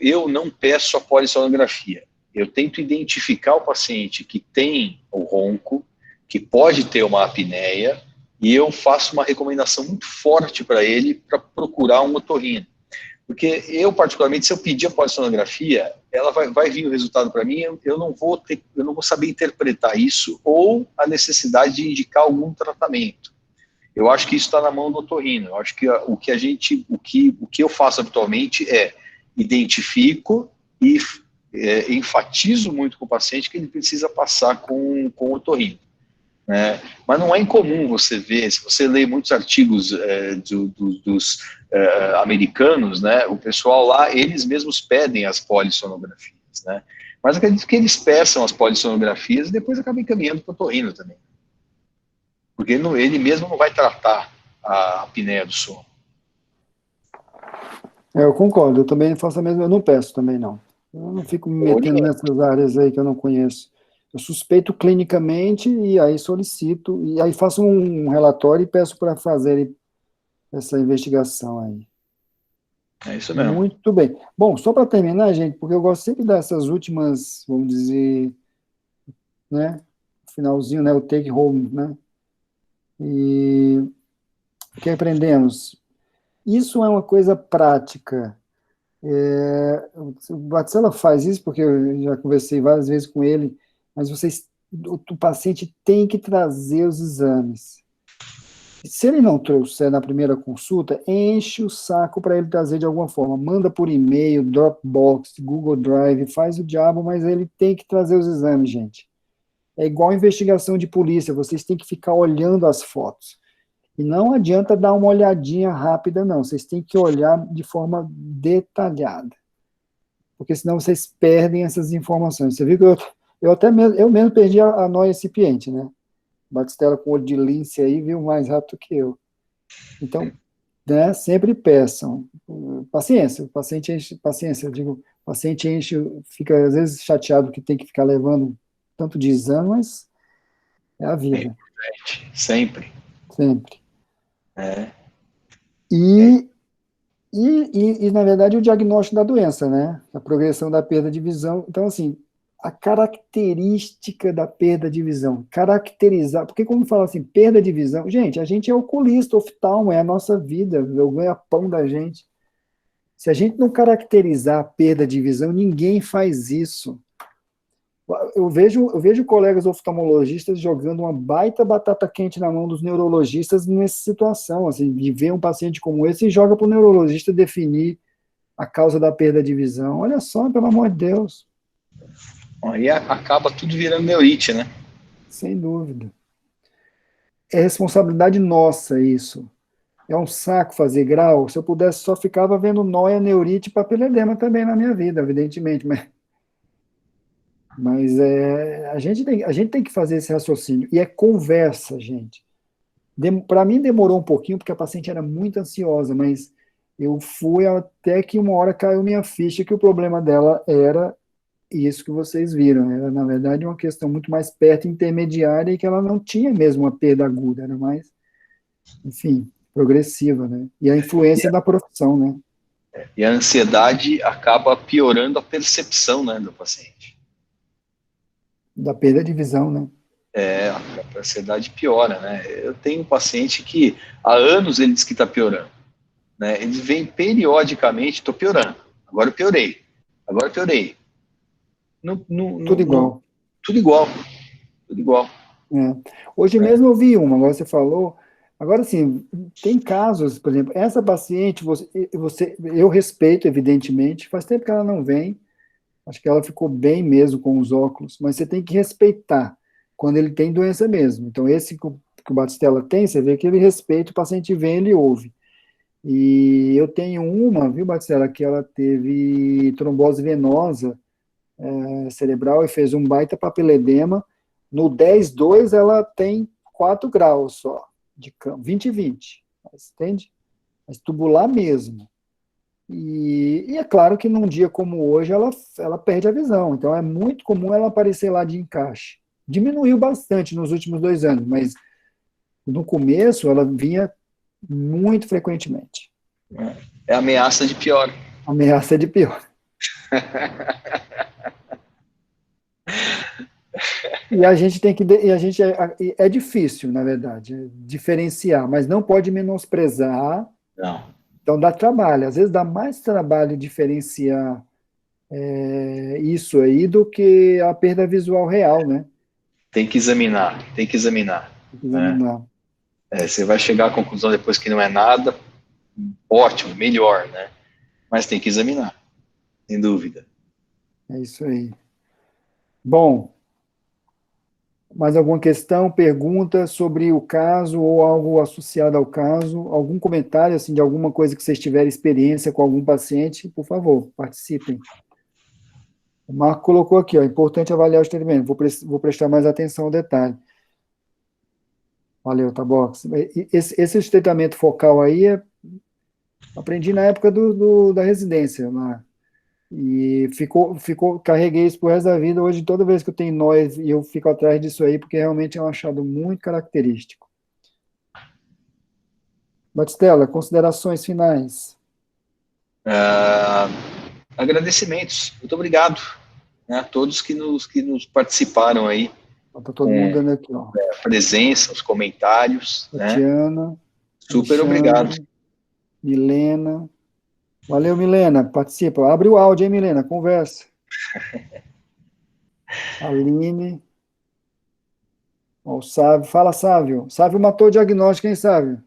eu não peço a polissonografia. Eu tento identificar o paciente que tem o ronco, que pode ter uma apneia, e eu faço uma recomendação muito forte para ele para procurar um otorrino. Porque eu, particularmente, se eu pedir a polissonografia, ela vai vir o resultado para mim, eu não vou saber interpretar isso ou a necessidade de indicar algum tratamento. Eu acho que isso está na mão do otorrino. Eu acho que o que eu faço habitualmente é identifico e enfatizo muito com o paciente que ele precisa passar com o otorrino. Mas não é incomum você ver, se você lê muitos artigos dos americanos, né, o pessoal lá, eles mesmos pedem as polissonografias, né? Mas acredito que eles peçam as polissonografias e depois acabam encaminhando para o otorrino também. Porque ele mesmo não vai tratar a apneia do sono. Eu concordo, eu também faço a mesma, eu não peço também não. Eu não fico me metendo nessas áreas aí que eu não conheço. Eu suspeito clinicamente e aí solicito, e aí faço um relatório e peço para fazer essa investigação aí. É isso mesmo. Muito bem. Bom, só para terminar, gente, porque eu gosto sempre dessas últimas, vamos dizer, né, finalzinho, né, o take home, né, e o que aprendemos? Isso é uma coisa prática. O Batzela faz isso, porque eu já conversei várias vezes com ele, mas o paciente tem que trazer os exames. Se ele não trouxer na primeira consulta, enche o saco para ele trazer de alguma forma. Manda por e-mail, Dropbox, Google Drive, faz o diabo, mas ele tem que trazer os exames, gente. É igual investigação de polícia, vocês têm que ficar olhando as fotos. E não adianta dar uma olhadinha rápida, não. Vocês têm que olhar de forma detalhada. Porque senão vocês perdem essas informações. Você viu que eu mesmo perdi a noia incipiente, né? Batistella com olho de lince aí viu mais rápido que eu. Então, né, sempre peçam. Paciência, o paciente enche, paciência, eu digo, o paciente fica às vezes chateado que tem que ficar levando tanto de exame, mas é a vida. Sempre. Sempre. E, na verdade, o diagnóstico da doença, né? A progressão da perda de visão. Então, assim, a característica da perda de visão, caracterizar, porque quando fala assim, perda de visão, gente, a gente é oculista, oftalmo, é a nossa vida, é o ganha-pão da gente. Se a gente não caracterizar a perda de visão, ninguém faz isso. Eu vejo colegas oftalmologistas jogando uma baita batata quente na mão dos neurologistas nessa situação, assim, de ver um paciente como esse e joga para o neurologista definir a causa da perda de visão. Olha só, pelo amor de Deus. Aí acaba tudo virando neurite, né? Sem dúvida. É responsabilidade nossa isso. É um saco fazer grau. Se eu pudesse, só ficava vendo nóia, neurite e papiledema também na minha vida, evidentemente. Mas a gente tem que fazer esse raciocínio. E é conversa, gente. Para mim demorou um pouquinho, porque a paciente era muito ansiosa, mas eu fui até que uma hora caiu minha ficha que o problema dela era isso que vocês viram. Era, na verdade, uma questão muito mais perto, intermediária, e que ela não tinha mesmo uma perda aguda, era mais, enfim, progressiva, né? E a influência da profissão, né? E a ansiedade acaba piorando a percepção, né, do paciente. Da perda de visão, né? A ansiedade piora, né? Eu tenho um paciente que há anos ele diz que está piorando, né? Ele vem periodicamente, estou piorando, agora eu piorei, agora eu piorei. Tudo igual. Tudo igual, tudo igual. É. Hoje mesmo eu vi uma, agora você falou. Agora, sim, tem casos, por exemplo, essa paciente, eu respeito, evidentemente, faz tempo que ela não vem, acho que ela ficou bem mesmo com os óculos, mas você tem que respeitar quando ele tem doença mesmo. Então, esse que o Batistella tem, você vê que ele respeita, o paciente vem, ele ouve. E eu tenho uma, viu, Batistella, que ela teve trombose venosa cerebral e fez um baita papiledema. No 10-2 ela tem 4 graus só, de campo, 20/20, entende? Mas tubular mesmo. E é claro que num dia como hoje ela perde a visão, então é muito comum ela aparecer lá de encaixe. Diminuiu bastante nos últimos 2 anos, mas no começo ela vinha muito frequentemente. É ameaça de pior. Ameaça de pior. E a gente tem que, é difícil, na verdade, diferenciar, mas não pode menosprezar. Não. Então dá trabalho, às vezes dá mais trabalho diferenciar isso aí do que a perda visual real, né? Tem que examinar, Tem que examinar. Né? Você vai chegar à conclusão depois que não é nada, ótimo, melhor, né? Mas tem que examinar, sem dúvida. É isso aí. Bom, mais alguma questão, pergunta sobre o caso ou algo associado ao caso? Algum comentário, assim, de alguma coisa que vocês tiverem experiência com algum paciente? Por favor, participem. O Marco colocou aqui, ó, importante avaliar o estendimento. Vou prestar mais atenção ao detalhe. Valeu, tá bom. Esse estreitamento focal aí, aprendi na época da residência lá. E carreguei isso pro resto da vida. Hoje, toda vez que eu tenho nós, eu fico atrás disso aí, porque realmente é um achado muito característico. Batistella, considerações finais. Agradecimentos. Muito obrigado, né, a todos que nos participaram aí. Está todo mundo dando aqui, ó. A presença, os comentários. Tatiana. Né? Super Alexandre, obrigado. Milena. Valeu, Milena. Participa. Abre o áudio, hein, Milena? Conversa. Aline. Ó, o Sávio. Fala, Sávio. Sávio matou o diagnóstico, hein, Sávio?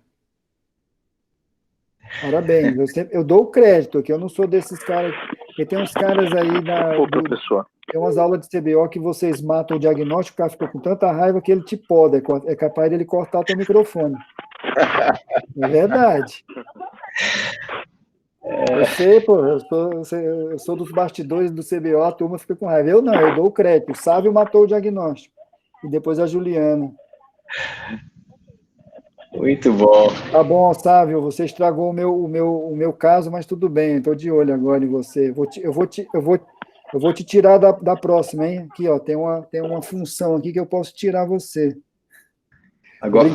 Parabéns. Eu dou o crédito, que eu não sou desses caras. Porque tem uns caras aí professor. Tem umas aulas de CBO que vocês matam o diagnóstico, o cara ficou com tanta raiva que ele te poda. É capaz dele cortar o teu microfone. É verdade. Eu sei, pô, eu sou dos bastidores do CBO, a turma fica com raiva. Eu não, eu dou o crédito. O Sávio matou o diagnóstico. E depois a Juliana. Muito bom. Tá bom, Sávio, você estragou o meu caso, mas tudo bem, estou de olho agora em você. Eu vou te tirar da próxima, hein? Aqui, ó, tem uma função aqui que eu posso tirar você. Agora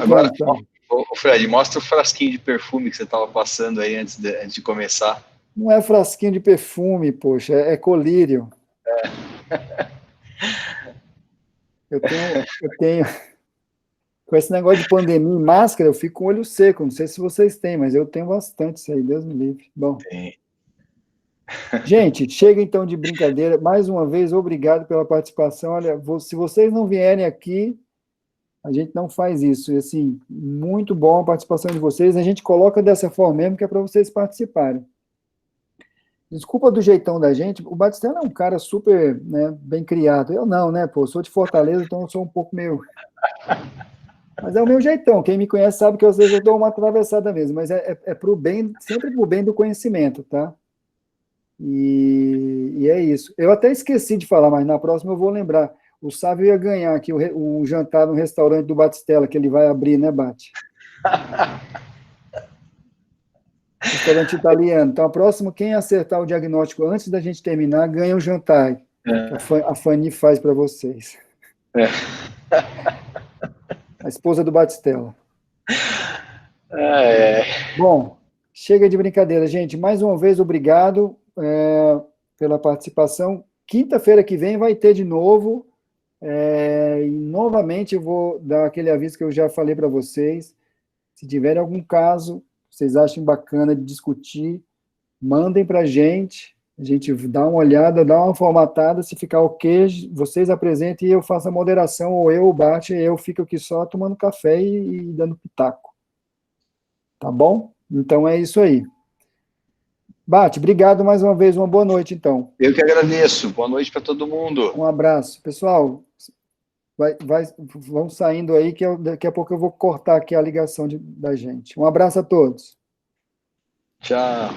Fred, mostra o frasquinho de perfume que você estava passando aí antes de começar. Não é frasquinho de perfume, poxa, é colírio. Eu tenho... Com esse negócio de pandemia e máscara, eu fico com o olho seco. Não sei se vocês têm, mas eu tenho bastante isso aí, Deus me livre. Bom. Tem. Gente, chega então de brincadeira. Mais uma vez, obrigado pela participação. Olha, se vocês não vierem aqui, a gente não faz isso. E, assim, muito bom a participação de vocês. A gente coloca dessa forma mesmo, que é para vocês participarem. Desculpa do jeitão da gente, o Batistella é um cara super, né, bem criado. Eu não, né, pô, sou de Fortaleza, então eu sou um pouco meio... Mas é o meu jeitão, quem me conhece sabe que às vezes eu dou uma atravessada mesmo, mas é pro bem, sempre pro bem do conhecimento, tá? E é isso. Eu até esqueci de falar, mas na próxima eu vou lembrar. O Sávio ia ganhar aqui o jantar no restaurante do Batistella, que ele vai abrir, né, Bate? Restaurante italiano. Então, a próxima, quem acertar o diagnóstico antes da gente terminar, ganha o jantar. A Fanny faz para vocês. A esposa do Batistella. Bom, chega de brincadeira, gente. Mais uma vez, obrigado pela participação. Quinta-feira que vem vai ter de novo. E novamente eu vou dar aquele aviso que eu já falei para vocês. Se tiver algum caso, vocês achem bacana de discutir, mandem para a gente dá uma olhada, dá uma formatada, se ficar ok, vocês apresentem e eu faço a moderação, ou eu, o Bart, eu fico aqui só tomando café e dando pitaco. Tá bom? Então é isso aí. Bart, obrigado mais uma vez, uma boa noite, então. Eu que agradeço, boa noite para todo mundo. Um abraço. Pessoal, vão saindo aí, que daqui a pouco eu vou cortar aqui a ligação da gente. Um abraço a todos. Tchau.